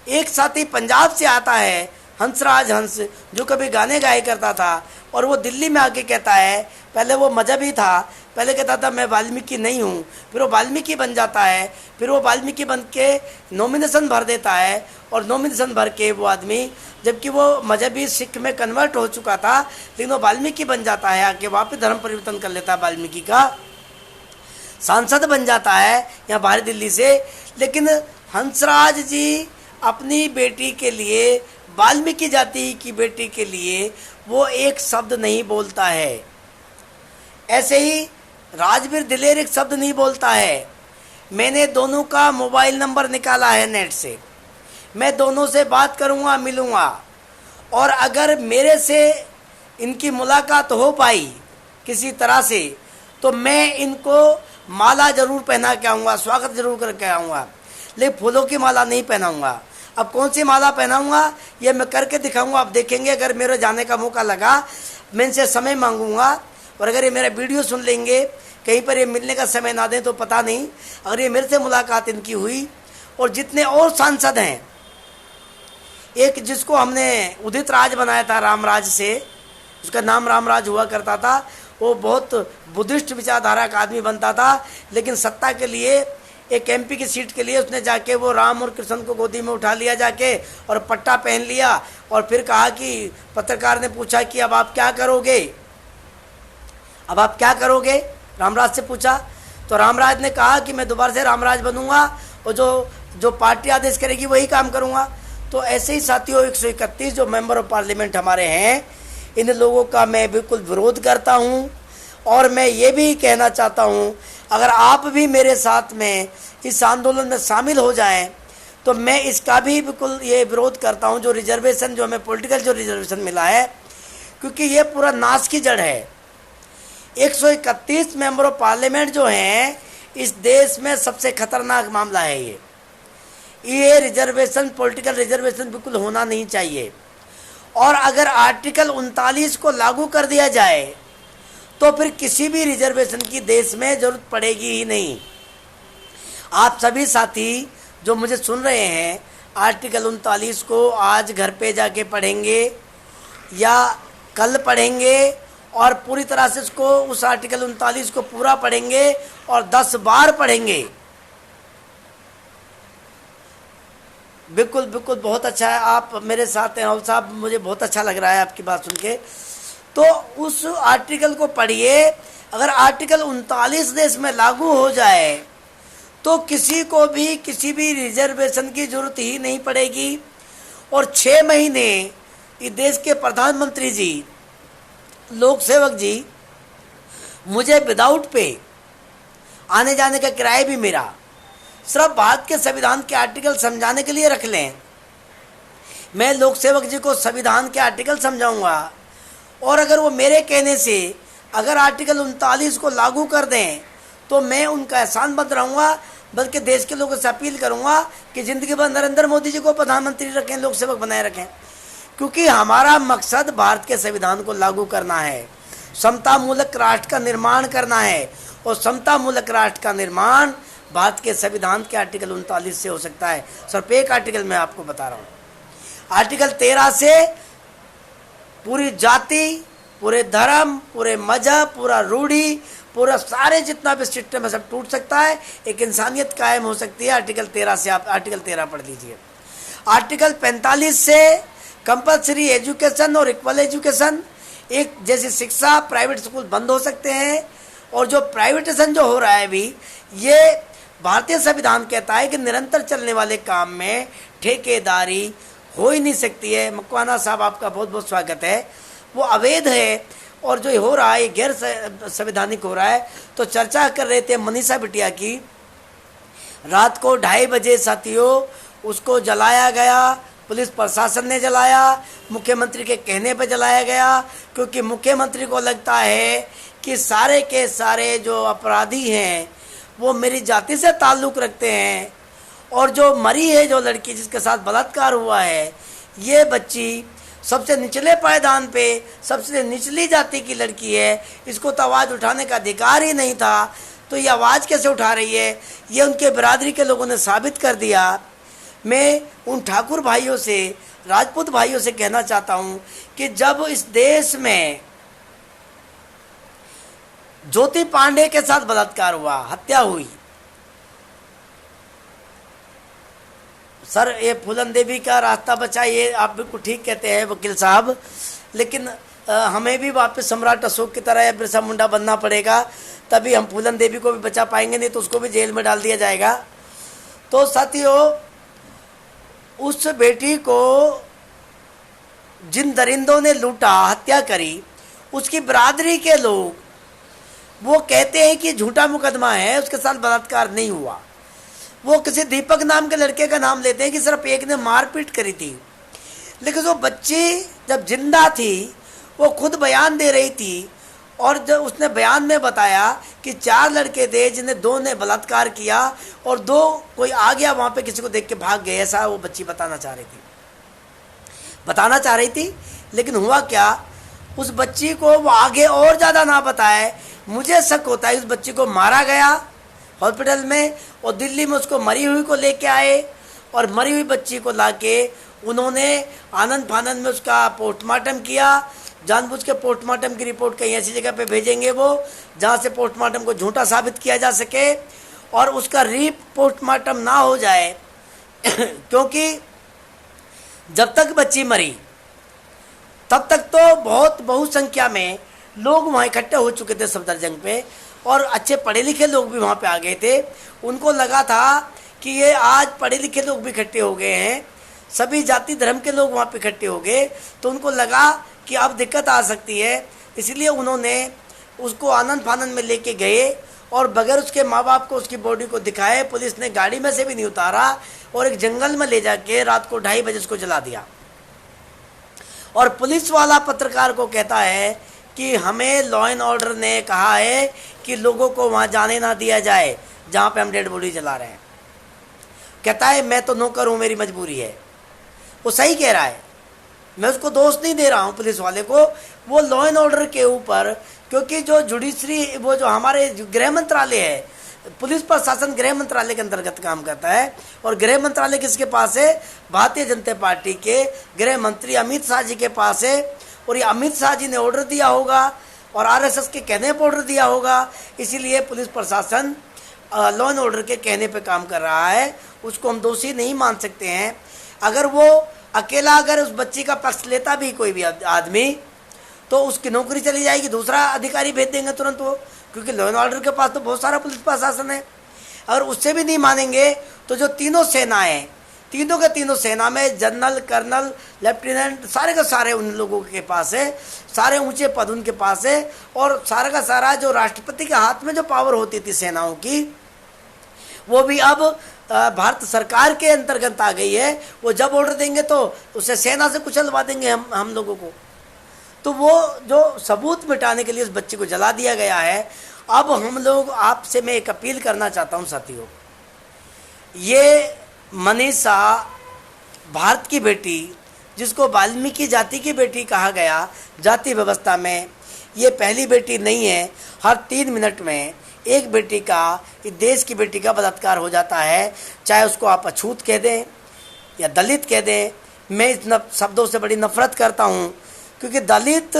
एक साथी पंजाब से आता है हंसराज हंस जो कभी गाने गाया करता था और वो दिल्ली में आके कहता है, पहले वो मजहबी था, पहले कहता था मैं वाल्मीकि नहीं हूँ, फिर वो वाल्मीकि बन जाता है, फिर वो वाल्मीकि बन के नॉमिनेशन भर देता है और नॉमिनेशन भर के वो आदमी, जबकि वो मजहबी सिख में कन्वर्ट हो चुका था, लेकिन वो वाल्मीकि बन जाता है, आके वापस धर्म परिवर्तन कर लेता है, वाल्मीकि का सांसद बन जाता है यहाँ बाहरी दिल्ली से। लेकिन हंसराज जी अपनी बेटी के लिए, वाल्मीकि जाति की बेटी के लिए वो एक शब्द नहीं बोलता है। ऐसे ही राजवीर दिलेर एक शब्द नहीं बोलता है। मैंने दोनों का मोबाइल नंबर निकाला है नेट से, मैं दोनों से बात करूँगा, मिलूँगा, और अगर मेरे से इनकी मुलाकात हो पाई किसी तरह से तो मैं इनको माला जरूर पहना के आऊँगा, स्वागत जरूर करके आऊँगा, लेकिन फूलों की माला नहीं पहनाऊँगा। अब कौन सी माला पहनाऊँगा ये मैं करके दिखाऊँगा, आप देखेंगे। अगर मेरे जाने का मौका लगा मैं इनसे समय मांगूँगा, और अगर ये मेरा वीडियो सुन लेंगे, कहीं पर ये मिलने का समय ना दें तो पता नहीं। अगर ये मेरे से मुलाकात इनकी हुई, और जितने और सांसद हैं, एक जिसको हमने उदित राज बनाया था रामराज से, उसका नाम रामराज हुआ करता था, वो बहुत बुद्धिस्ट विचारधारा का आदमी बनता था, लेकिन सत्ता के लिए, एक एमपी की सीट के लिए उसने जाके वो राम और कृष्ण को गोदी में उठा लिया जाके और पट्टा पहन लिया, और फिर कहा कि पत्रकार ने पूछा कि अब आप क्या करोगे, अब आप क्या करोगे, रामराज से पूछा, तो रामराज ने कहा कि मैं दोबारा से रामराज बनूंगा और जो पार्टी आदेश करेगी वही काम करूंगा। तो ऐसे ही साथियों 131 जो मेंबर ऑफ पार्लियामेंट हमारे हैं, इन लोगों का मैं बिल्कुल विरोध करता हूं, और मैं ये भी कहना चाहता हूं अगर आप भी मेरे साथ में इस आंदोलन में शामिल हो जाएं तो मैं इसका भी बिल्कुल ये विरोध करता हूं, जो रिजर्वेशन, जो हमें पॉलिटिकल जो रिजर्वेशन मिला है, क्योंकि ये पूरा नाश की जड़ है। 131 मेंबर ऑफ पार्लियामेंट जो हैं, इस देश में सबसे खतरनाक मामला है ये रिजर्वेशन, पॉलिटिकल रिजर्वेशन बिल्कुल होना नहीं चाहिए। और अगर आर्टिकल 39 को लागू कर दिया जाए तो फिर किसी भी रिजर्वेशन की देश में जरूरत पड़ेगी ही नहीं। आप सभी साथी जो मुझे सुन रहे हैं, आर्टिकल 39 को आज घर पे जाके पढ़ेंगे या कल पढ़ेंगे, और पूरी तरह से उसको, उस आर्टिकल 39 को पूरा पढ़ेंगे और 10 बार पढ़ेंगे। बिल्कुल बिल्कुल, बहुत अच्छा है, आप मेरे साथ हैं राहुल साहब, मुझे बहुत अच्छा लग रहा है आपकी बात सुन के। तो उस आर्टिकल को पढ़िए। अगर आर्टिकल 39 देश में लागू हो जाए तो किसी को भी किसी भी रिजर्वेशन की जरूरत ही नहीं पड़ेगी, और 6 महीने इस देश के प्रधानमंत्री जी, लोक सेवक जी मुझे विदाउट पे आने जाने का किराया भी मेरा सिर्फ भारत के संविधान के आर्टिकल समझाने के लिए रख लें। मैं लोक सेवक जी को संविधान के आर्टिकल समझाऊंगा, और अगर वो मेरे कहने से अगर आर्टिकल 39 को लागू कर दें तो मैं उनका एहसानमंद रहूँगा, बल्कि देश के लोगों से अपील करूँगा कि ज़िंदगी भर नरेंद्र मोदी जी को प्रधानमंत्री रखें, लोक सेवक बनाए रखें, क्योंकि हमारा मकसद भारत के संविधान को लागू करना है, समता मूलक राष्ट्र का निर्माण करना है, और समता मूलक राष्ट्र का निर्माण भारत के संविधान के आर्टिकल 39 से हो सकता है। सिर्फ एक आर्टिकल मैं आपको बता रहा हूँ, आर्टिकल 13 से पूरी जाति, पूरे धर्म, पूरे मजहब, पूरा रूढ़ी, पूरा सारे जितना भी सिस्टम है सब टूट सकता है, एक इंसानियत कायम हो सकती है। आर्टिकल 13 से, आप आर्टिकल 13 पढ़ लीजिए। आर्टिकल 45 से कंपलसरी एजुकेशन और इक्वल एजुकेशन, एक जैसी शिक्षा, प्राइवेट स्कूल बंद हो सकते हैं, और जो प्राइवेटेशन जो हो रहा है अभी, ये भारतीय संविधान कहता है कि निरंतर चलने वाले काम में ठेकेदारी हो ही नहीं सकती है। मकवाना साहब आपका बहुत बहुत स्वागत है। वो अवैध है, और जो हो रहा है ये गैर संवैधानिक हो रहा है। तो चर्चा कर रहे थे मनीषा बिटिया की, रात को 2:30 बजे साथियों उसको जलाया गया, पुलिस प्रशासन ने जलाया, मुख्यमंत्री के कहने पर जलाया गया, क्योंकि मुख्यमंत्री को लगता है कि सारे के सारे जो अपराधी हैं वो मेरी जाति से ताल्लुक़ रखते हैं, और जो मरी है, जो लड़की जिसके साथ बलात्कार हुआ है, ये बच्ची सबसे निचले पायदान पे सबसे निचली जाति की लड़की है, इसको तो आवाज़ उठाने का अधिकार ही नहीं था, तो ये आवाज़ कैसे उठा रही है, ये उनके बिरादरी के लोगों ने साबित कर दिया। मैं उन ठाकुर भाइयों से राजपूत भाइयों से कहना चाहता हूं कि जब इस देश में ज्योति पांडे के साथ बलात्कार हुआ, हत्या हुई, सर ये फूलन देवी का रास्ता बचा, ये आप बिल्कुल ठीक कहते हैं वकील साहब, लेकिन हमें भी वापस सम्राट अशोक की तरह या बिरसा मुंडा बनना पड़ेगा, तभी हम फूलन देवी को भी बचा पाएंगे, नहीं तो उसको भी जेल में डाल दिया जाएगा। तो साथियों, उस बेटी को जिन दरिंदों ने लूटा, हत्या करी, उसकी बरादरी के लोग वो कहते हैं कि झूठा मुकदमा है, उसके साथ बलात्कार नहीं हुआ। वो किसी दीपक नाम के लड़के का नाम लेते हैं कि सिर्फ एक ने मारपीट करी थी, लेकिन वो बच्ची जब जिंदा थी वो खुद बयान दे रही थी, और जब उसने बयान में बताया कि 4 लड़के थे जिन्हें 2 ने बलात्कार किया और 2 कोई आ गया वहाँ पे किसी को देख के भाग गए, ऐसा वो बच्ची बताना चाह रही थी। लेकिन हुआ क्या, उस बच्ची को वो आगे और ज़्यादा ना बताए, मुझे शक होता है उस बच्ची को मारा गया हॉस्पिटल में, और दिल्ली में उसको मरी हुई को लेके आए, और मरी हुई बच्ची को लाके उन्होंने आनंद फानंद में उसका पोस्टमार्टम किया। जानबूझ के पोस्टमार्टम की रिपोर्ट कहीं ऐसी जगह पे भेजेंगे वो जहाँ से पोस्टमार्टम को झूठा साबित किया जा सके और उसका पोस्टमार्टम ना हो जाए क्योंकि जब तक बच्ची मरी तब तक तो बहुत संख्या में लोग वहाँ इकट्ठे हो चुके थे सफदरजंग पे, और अच्छे पढ़े लिखे लोग भी वहाँ पे आ गए थे। उनको लगा था कि ये आज पढ़े लिखे लोग भी इकट्ठे हो गए हैं, सभी जाति धर्म के लोग वहाँ पे इकट्ठे हो गए, तो उनको लगा कि अब दिक्कत आ सकती है, इसलिए उन्होंने उसको आनंद फानंद में लेके गए और बगैर उसके माँ बाप को उसकी बॉडी को दिखाए पुलिस ने गाड़ी में से भी नहीं उतारा और एक जंगल में ले जाके रात को 2:30 बजे उसको जला दिया। और पुलिस वाला पत्रकार को कहता है कि हमें लॉ एंड ऑर्डर ने कहा है कि लोगों को वहाँ जाने ना दिया जाए जहाँ पे हम डेड बॉडी जला रहे हैं। कहता है मैं तो नौकर हूँ, मेरी मजबूरी है। वो सही कह रहा है, मैं उसको दोष नहीं दे रहा हूँ पुलिस वाले को, वो लॉ एंड ऑर्डर के ऊपर, क्योंकि जो जुडिशरी वो जो हमारे गृह मंत्रालय है, पुलिस प्रशासन गृह मंत्रालय के अंतर्गत काम करता है, और गृह मंत्रालय किसके पास है? भारतीय जनता पार्टी के गृह मंत्री अमित शाह जी के पास है, और ये अमित शाह जी ने ऑर्डर दिया होगा और आरएसएस के कहने पर ऑर्डर दिया होगा, इसीलिए पुलिस प्रशासन लॉ एंड ऑर्डर के कहने पे काम कर रहा है। उसको हम दोषी नहीं मान सकते हैं। अगर वो अकेला अगर उस बच्ची का पक्ष लेता भी कोई भी आदमी, तो उसकी नौकरी चली जाएगी, दूसरा अधिकारी भेज देंगे तुरंत वो, क्योंकि लॉ एंड ऑर्डर के पास तो बहुत सारा पुलिस प्रशासन है। अगर उससे भी नहीं मानेंगे तो जो तीनों सेनाएं, तीनों के तीनों सेना में जनरल, कर्नल, लेफ्टिनेंट, सारे का सारे उन लोगों के पास है, सारे ऊंचे पद उनके पास है, और सारा का सारा जो राष्ट्रपति के हाथ में जो पावर होती थी सेनाओं की, वो भी अब भारत सरकार के अंतर्गत आ गई है। वो जब ऑर्डर देंगे तो उसे सेना से कुचलवा देंगे हम लोगों को। तो वो जो सबूत मिटाने के लिए उस बच्चे को जला दिया गया है। अब हम लोग आपसे मैं एक अपील करना चाहता हूँ साथियों, ये मनीषा भारत की बेटी, जिसको वाल्मीकि जाति की बेटी कहा गया जाति व्यवस्था में, ये पहली बेटी नहीं है। हर 3 मिनट में एक बेटी का, इस देश की बेटी का बलात्कार हो जाता है, चाहे उसको आप अछूत कह दें या दलित कह दें। मैं इस शब्दों से बड़ी नफरत करता हूँ, क्योंकि दलित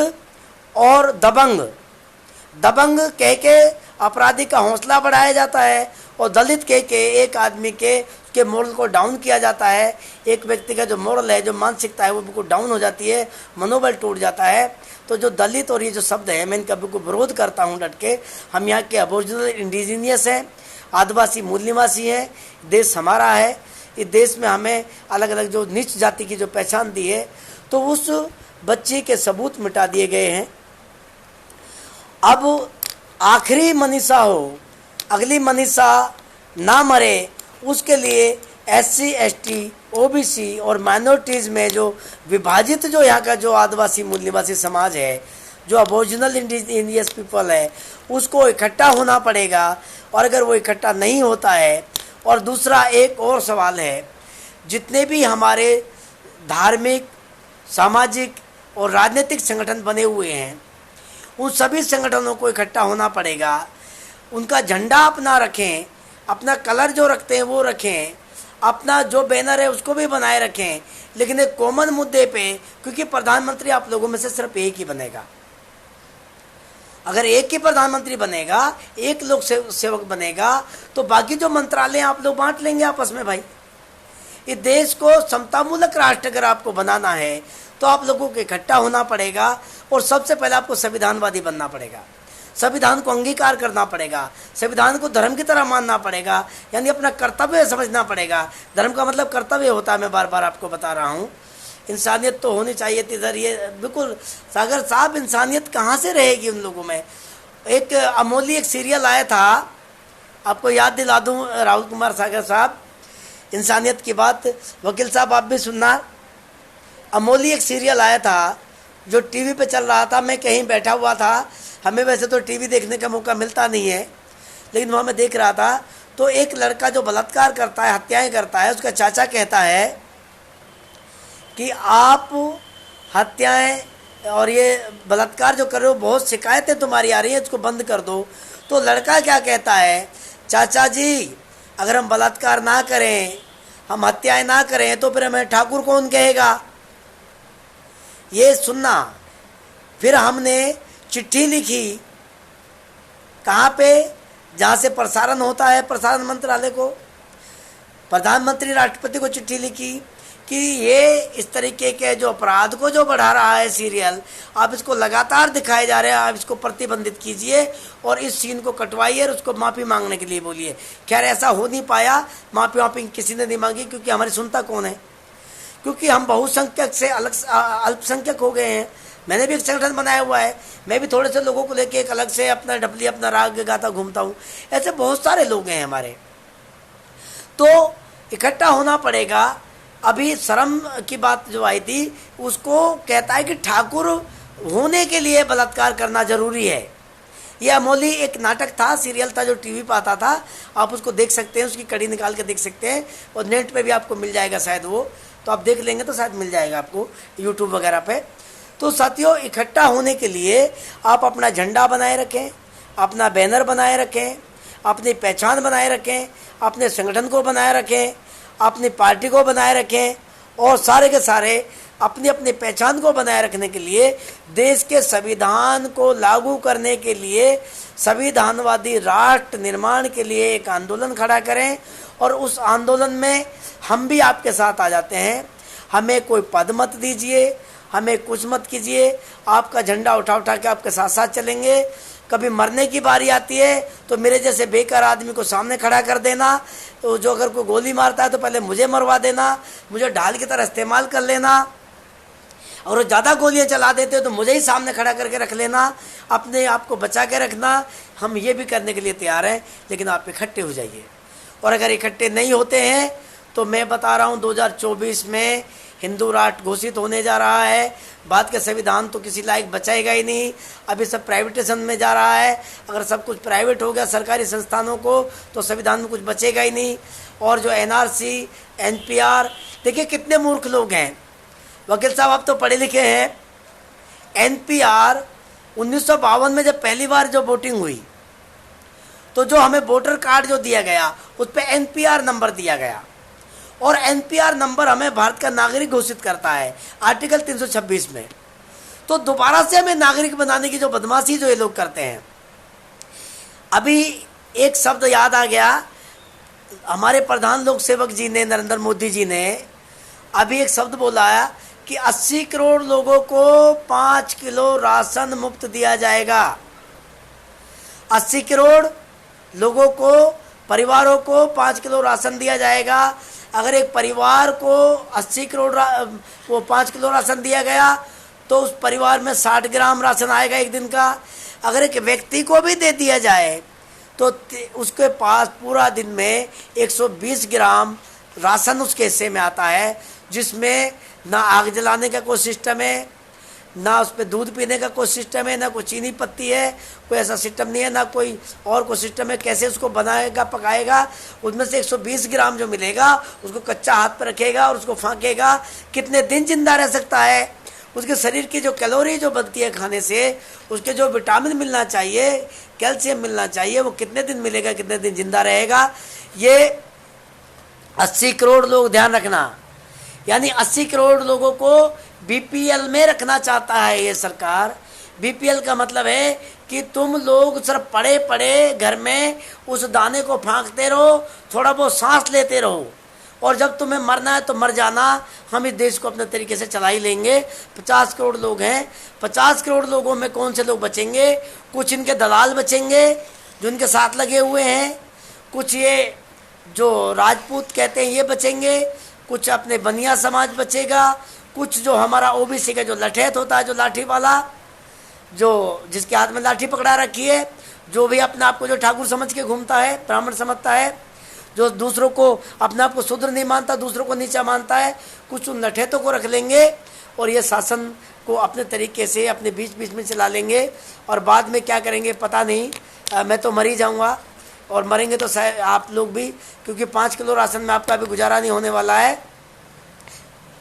और दबंग कह के अपराधी का हौसला बढ़ाया जाता है, और दलित कह के एक आदमी के मोरल को डाउन किया जाता है। एक व्यक्ति का जो मोरल है, जो मानसिकता है, वो बिल्कुल डाउन हो जाती है, मनोबल टूट जाता है। तो जो दलित और ये जो शब्द है, मैं इनका बिल्कुल विरोध करता हूँ डट के। हम यहाँ के अबोरिजिनल इंडिजीनियस हैं, आदिवासी मूल निवासी हैं, देश हमारा है। इस देश में हमें अलग अलग जो नीच जाति की जो पहचान दी है, तो उस बच्चे के सबूत मिटा दिए गए हैं। अब आखिरी मनीषा हो, अगली मनीषा ना मरे, उसके लिए SC, ST, OBC और माइनॉरिटीज़ में जो विभाजित जो यहाँ का जो आदिवासी मूल निवासी समाज है, जो अबोरिजिनल इंडिजिनियस पीपल है, उसको इकट्ठा होना पड़ेगा। और अगर वो इकट्ठा नहीं होता है, और दूसरा एक और सवाल है, जितने भी हमारे धार्मिक, सामाजिक और राजनीतिक संगठन बने हुए हैं, उन सभी संगठनों को इकट्ठा होना पड़ेगा। उनका झंडा अपना रखें, अपना कलर जो रखते हैं वो रखें, अपना जो बैनर है उसको भी बनाए रखें। लेकिन एक कॉमन मुद्दे पे, क्योंकि प्रधानमंत्री आप लोगों में से सिर्फ एक ही बनेगा। अगर एक ही प्रधानमंत्री बनेगा, एक लोक सेवक बनेगा, तो बाकी जो मंत्रालय आप लोग बांट लेंगे आपस में। भाई, इस देश को समतामूलक राष्ट्र अगर आपको बनाना है तो आप लोगों को इकट्ठा होना पड़ेगा, और सबसे पहले आपको संविधानवादी बनना पड़ेगा। संविधान को अंगीकार करना पड़ेगा, संविधान को धर्म की तरह मानना पड़ेगा, यानी अपना कर्तव्य समझना पड़ेगा। धर्म का मतलब कर्तव्य होता है, मैं बार बार आपको बता रहा हूँ। इंसानियत तो होनी चाहिए थी इधर, ये बिल्कुल सागर साहब, इंसानियत कहाँ से रहेगी उन लोगों में। एक अमोली एक सीरियल आया था, आपको याद दिला दूँ राहुल कुमार सागर साहब, इंसानियत की बात। वकील साहब आप भी सुनना। अमोली एक सीरियल आया था जो टीवी पे चल रहा था, मैं कहीं बैठा हुआ था, हमें वैसे तो टीवी देखने का मौका मिलता नहीं है, लेकिन वहाँ मैं देख रहा था। तो एक लड़का जो बलात्कार करता है, हत्याएं करता है, उसका चाचा कहता है कि आप हत्याएं और ये बलात्कार जो कर रहे हो, बहुत शिकायतें तुम्हारी आ रही हैं, इसको बंद कर दो। तो लड़का क्या कहता है, चाचा जी अगर हम बलात्कार ना करें, हम हत्याएं ना करें, तो फिर हमें ठाकुर कौन कहेगा। ये सुनना। फिर हमने चिट्ठी लिखी, कहाँ पे, जहाँ से प्रसारण होता है, प्रसारण मंत्रालय को, प्रधानमंत्री राष्ट्रपति को चिट्ठी लिखी कि ये इस तरीके के जो अपराध को जो बढ़ा रहा है सीरियल, आप इसको लगातार दिखाए जा रहे हैं, आप इसको प्रतिबंधित कीजिए और इस सीन को कटवाइए और उसको माफ़ी मांगने के लिए बोलिए। खैर ऐसा हो नहीं पाया, माफ़ी किसी ने नहीं मांगी, क्योंकि हमारी सुनता कौन है, क्योंकि हम बहुसंख्यक से अलग अल्पसंख्यक हो गए हैं। मैंने भी एक संगठन बनाया हुआ है, मैं भी थोड़े से लोगों को लेके एक अलग से अपना डपली अपना राग गाता घूमता हूँ। ऐसे बहुत सारे लोग हैं हमारे, तो इकट्ठा होना पड़ेगा। अभी शर्म की बात जो आई थी, उसको कहता है कि ठाकुर होने के लिए बलात्कार करना जरूरी है। ये अमोली एक नाटक था, सीरियल था जो टीवी पर आता था, आप उसको देख सकते हैं, उसकी कड़ी निकाल के देख सकते हैं, और नेट पे भी आपको मिल जाएगा शायद वो, तो आप देख लेंगे तो शायद मिल जाएगा आपको यूट्यूब वगैरह पे। तो साथियों, इकट्ठा होने के लिए आप अपना झंडा बनाए रखें, अपना बैनर बनाए रखें, अपनी पहचान बनाए रखें, अपने संगठन को बनाए रखें, अपनी पार्टी को बनाए रखें, और सारे के सारे अपनी अपनी पहचान को बनाए रखने के लिए देश के संविधान को लागू करने के लिए, संविधानवादी राष्ट्र निर्माण के लिए एक आंदोलन खड़ा करें। और उस आंदोलन में हम भी आपके साथ आ जाते हैं। हमें कोई पद मत दीजिए, हमें कुछ मत कीजिए, आपका झंडा उठा उठा के आपके साथ साथ चलेंगे। कभी मरने की बारी आती है तो मेरे जैसे बेकार आदमी को सामने खड़ा कर देना, तो जो अगर कोई गोली मारता है तो पहले मुझे मरवा देना, मुझे ढाल की तरह इस्तेमाल कर लेना, और वो ज़्यादा गोलियां चला देते हो तो मुझे ही सामने खड़ा करके रख लेना, अपने आप को बचा के रखना। हम ये भी करने के लिए तैयार हैं, लेकिन आप इकट्ठे हो जाइए। और अगर इकट्ठे नहीं होते हैं तो मैं बता रहा हूँ 2024 में हिंदू राष्ट्र घोषित होने जा रहा है। बात का संविधान तो किसी लायक बचाएगा ही नहीं, अभी सब प्राइवेटेशन में जा रहा है। अगर सब कुछ प्राइवेट हो गया सरकारी संस्थानों को, तो संविधान में कुछ बचेगा ही नहीं। और जो एनआरसी, एनपीआर, देखिए कितने मूर्ख लोग हैं। वकील साहब आप तो पढ़े लिखे हैं। एनपीआर 1952 में जब पहली बार जो वोटिंग हुई, तो जो हमें वोटर कार्ड जो दिया गया उस पर एनपीआर नंबर दिया गया, और एनपीआर नंबर हमें भारत का नागरिक घोषित करता है आर्टिकल 326 में। तो दोबारा से हमें नागरिक बनाने की जो बदमाशी जो ये लोग करते हैं। अभी एक शब्द याद आ गया, हमारे प्रधान लोक सेवक जी ने, नरेंद्र मोदी जी ने अभी एक शब्द बोला है कि 80 करोड़ लोगों को 5 किलो राशन मुफ्त दिया जाएगा। 80 करोड़ लोगों को, परिवारों को 5 किलो राशन दिया जाएगा। अगर एक परिवार को 80 करोड़ वो 5 किलो राशन दिया गया तो उस परिवार में 60 ग्राम राशन आएगा एक दिन का। अगर एक व्यक्ति को भी दे दिया जाए तो उसके पास पूरा दिन में 120 ग्राम राशन उसके हिस्से में आता है, जिसमें ना आग जलाने का कोई सिस्टम है, ना उस पर दूध पीने का कोई सिस्टम है, ना कोई चीनी पत्ती है, कोई ऐसा सिस्टम नहीं है, ना कोई और कोई सिस्टम है कैसे उसको बनाएगा पकाएगा। उसमें से 120 ग्राम जो मिलेगा उसको कच्चा हाथ पर रखेगा और उसको फाँकेगा। कितने दिन जिंदा रह सकता है, उसके शरीर की जो कैलोरी जो बनती है खाने से, उसके जो विटामिन मिलना चाहिए, कैल्शियम मिलना चाहिए, वो कितने दिन मिलेगा, कितने दिन जिंदा रहेगा। ये 80 करोड़ लोग ध्यान रखना, यानी 80 करोड़ लोगों को बीपीएल में रखना चाहता है ये सरकार। बीपीएल का मतलब है कि तुम लोग सिर्फ पड़े पड़े घर में उस दाने को फांकते रहो, थोड़ा बहुत सांस लेते रहो, और जब तुम्हें मरना है तो मर जाना, हम इस देश को अपने तरीके से चला ही लेंगे। 50 करोड़ लोग हैं, 50 करोड़ लोगों में कौन से लोग बचेंगे? कुछ इनके दलाल बचेंगे जो इनके साथ लगे हुए हैं, कुछ ये जो राजपूत कहते हैं ये बचेंगे, कुछ अपने बनिया समाज बचेगा, कुछ जो हमारा ओबीसी का जो लठैत होता है, जो लाठी वाला, जो जिसके हाथ में लाठी पकड़ा रखी है, जो भी अपने आप को जो ठाकुर समझ के घूमता है, ब्राह्मण समझता है, जो दूसरों को अपने आप को शूद्र नहीं मानता, दूसरों को नीचा मानता है, कुछ उन लठैतों को रख लेंगे और ये शासन को अपने तरीके से अपने बीच बीच में चला लेंगे। और बाद में क्या करेंगे पता नहीं, मैं तो मर ही जाऊँगा और मरेंगे तो शायद आप लोग भी, क्योंकि 5 किलो राशन में आपका भी गुजारा नहीं होने वाला है।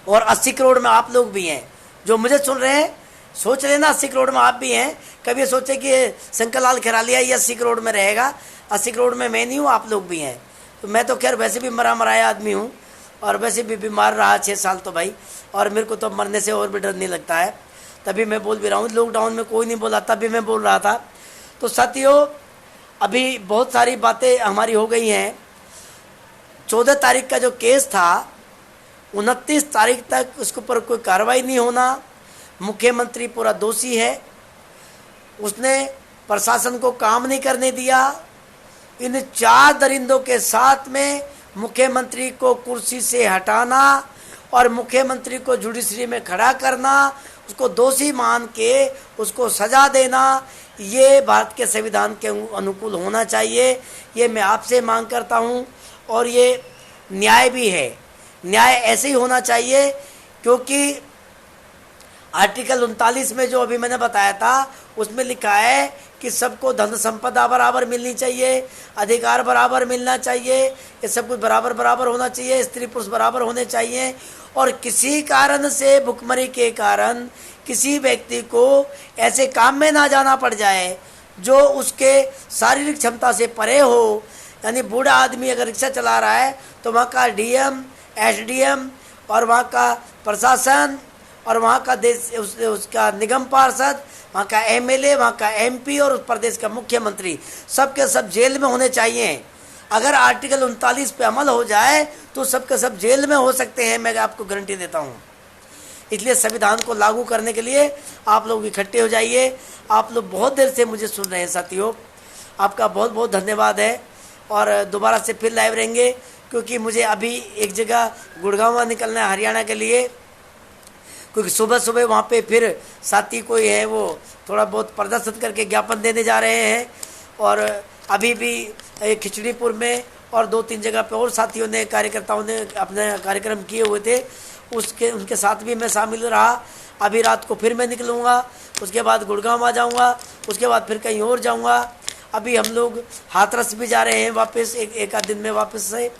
और 80 करोड़ में आप लोग भी हैं जो मुझे सुन रहे हैं, सोच लेना 80 करोड़ में आप भी हैं। कभी सोचे कि शंकर लाल खैरालिया ये 80 करोड़ में रहेगा? 80 करोड़ में मैं नहीं हूँ, आप लोग भी हैं। तो मैं तो खैर वैसे भी मराया आदमी हूँ और वैसे भी बीमार रहा 6 साल तो भाई, और मेरे को तो मरने से और भी डर नहीं लगता है। तभी मैं बोल भी रहा हूँ, लॉकडाउन में कोई नहीं बोला, तभी मैं बोल रहा था। तो साथियों, अभी बहुत सारी बातें हमारी हो गई हैं। 14 तारीख का जो केस था, 29 तारीख तक उसके ऊपर कोई कार्रवाई नहीं होना। मुख्यमंत्री पूरा दोषी है, उसने प्रशासन को काम नहीं करने दिया। इन 4 दरिंदों के साथ में मुख्यमंत्री को कुर्सी से हटाना और मुख्यमंत्री को जुडिशरी में खड़ा करना, उसको दोषी मान के उसको सजा देना, ये भारत के संविधान के अनुकूल होना चाहिए। ये मैं आपसे मांग करता हूँ और ये न्याय भी है। न्याय ऐसे ही होना चाहिए, क्योंकि आर्टिकल 39 में जो अभी मैंने बताया था उसमें लिखा है कि सबको धन संपदा बराबर मिलनी चाहिए, अधिकार बराबर मिलना चाहिए, ये सब कुछ बराबर बराबर होना चाहिए, स्त्री पुरुष बराबर होने चाहिए। और किसी कारण से भुखमरी के कारण किसी व्यक्ति को ऐसे काम में ना जाना पड़ जाए जो उसके शारीरिक क्षमता से परे हो। यानी बूढ़ा आदमी अगर रिक्शा चला रहा है तो वहाँ का डीएम, एसडीएम और वहाँ का प्रशासन और वहाँ का उसका निगम पार्षद, वहाँ का एमएलए, वहाँ का एमपी और उस प्रदेश का मुख्यमंत्री सबके सब जेल में होने चाहिए। अगर आर्टिकल 39 पे अमल हो जाए तो सबके सब जेल में हो सकते हैं, मैं आपको गारंटी देता हूँ। इसलिए संविधान को लागू करने के लिए आप लोग इकट्ठे हो जाइए। आप लोग बहुत देर से मुझे सुन रहे हैं साथियों, आपका बहुत बहुत धन्यवाद है। और दोबारा से फिर लाइव रहेंगे, क्योंकि मुझे अभी एक जगह गुड़गांव निकलना है हरियाणा के लिए, क्योंकि सुबह सुबह वहाँ पे फिर साथी कोई है वो थोड़ा बहुत प्रदर्शन करके ज्ञापन देने जा रहे हैं। और अभी भी खिचड़ीपुर में और 2-3 जगह पे और साथियों ने, कार्यकर्ताओं ने अपने कार्यक्रम किए हुए थे, उनके साथ भी मैं शामिल रहा। अभी रात को फिर मैं निकलूँगा, उसके बाद गुड़गांव आ जाऊँगा, उसके बाद फिर कहीं और जाऊँगा। अभी हम लोग हाथरस भी जा रहे हैं वापस, एक आध दिन में वापस से,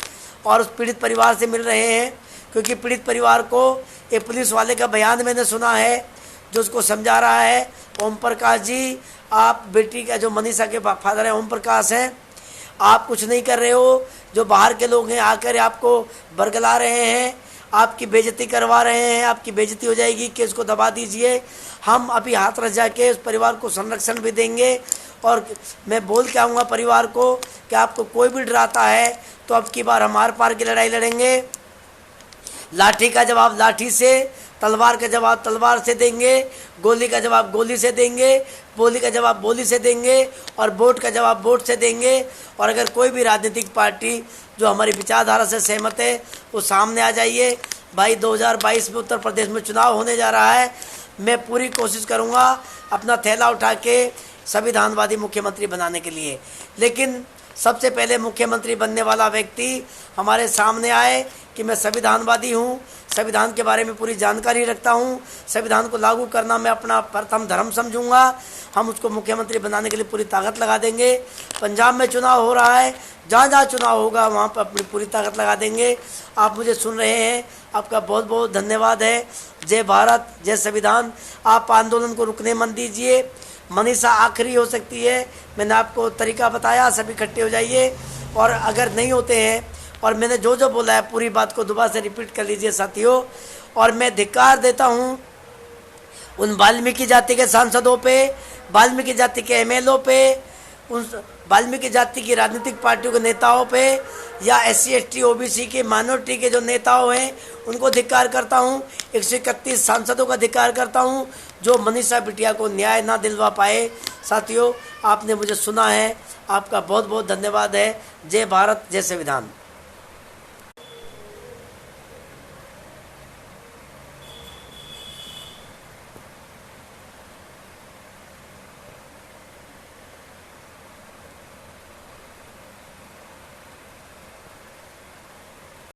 और उस पीड़ित परिवार से मिल रहे हैं, क्योंकि पीड़ित परिवार को एक पुलिस वाले का बयान मैंने सुना है जो उसको समझा रहा है, ओम प्रकाश जी, आप बेटी का जो मनीषा के फादर हैं ओम प्रकाश हैं, आप कुछ नहीं कर रहे हो, जो बाहर के लोग हैं आकर आपको बरगला रहे हैं, आपकी बेइज्जती करवा रहे हैं, आपकी बेइज्जती हो जाएगी, केस को दबा दीजिए। हम अभी हाथरस जाके उस परिवार को संरक्षण भी देंगे। और मैं बोल के आऊँगा परिवार को कि आपको कोई भी डराता है तो अब की बार हम आर पार की लड़ाई लड़ेंगे। लाठी का जवाब लाठी से, तलवार का जवाब तलवार से देंगे, गोली का जवाब गोली से देंगे, बोली का जवाब बोली से देंगे, और वोट का जवाब वोट से देंगे। और अगर कोई भी राजनीतिक पार्टी जो हमारी विचारधारा से सहमत है वो सामने आ जाइए। भाई 2022 में उत्तर प्रदेश में चुनाव होने जा रहा है, मैं पूरी कोशिश करूँगा अपना थैला उठा के संविधानवादी मुख्यमंत्री बनाने के लिए। लेकिन सबसे पहले मुख्यमंत्री बनने वाला व्यक्ति हमारे सामने आए कि मैं संविधानवादी हूँ, संविधान के बारे में पूरी जानकारी रखता हूँ, संविधान को लागू करना मैं अपना प्रथम धर्म समझूंगा। हम उसको मुख्यमंत्री बनाने के लिए पूरी ताकत लगा देंगे। पंजाब में चुनाव हो रहा है, जहाँ जहाँ चुनाव होगा वहाँ पर अपनी पूरी ताकत लगा देंगे। आप मुझे सुन रहे हैं, आपका बहुत बहुत धन्यवाद है। जय भारत, जय संविधान। आप आंदोलन को रुकने मत दीजिए। मनीषा आखिरी हो सकती है, मैंने आपको तरीका बताया, सभी इकट्ठे हो जाइए। और अगर नहीं होते हैं और मैंने जो जो बोला है पूरी बात को दोबारा से रिपीट कर लीजिए साथियों। और मैं धिक्कार देता हूँ उन वाल्मीकि जाति के सांसदों पे, वाल्मीकि जाति के एमएलओ पे, उन वाल्मीकि जाति की राजनीतिक पार्टियों के नेताओं पे, या SC ST OBC के माइनॉरिटी के जो नेताओं हैं उनको धिक्कार करता हूँ। 131 सांसदों का धिक्कार करता हूँ जो मनीषा बिटिया को न्याय ना दिलवा पाए। साथियों, आपने मुझे सुना है, आपका बहुत बहुत धन्यवाद है। जय भारत, जय संविधान।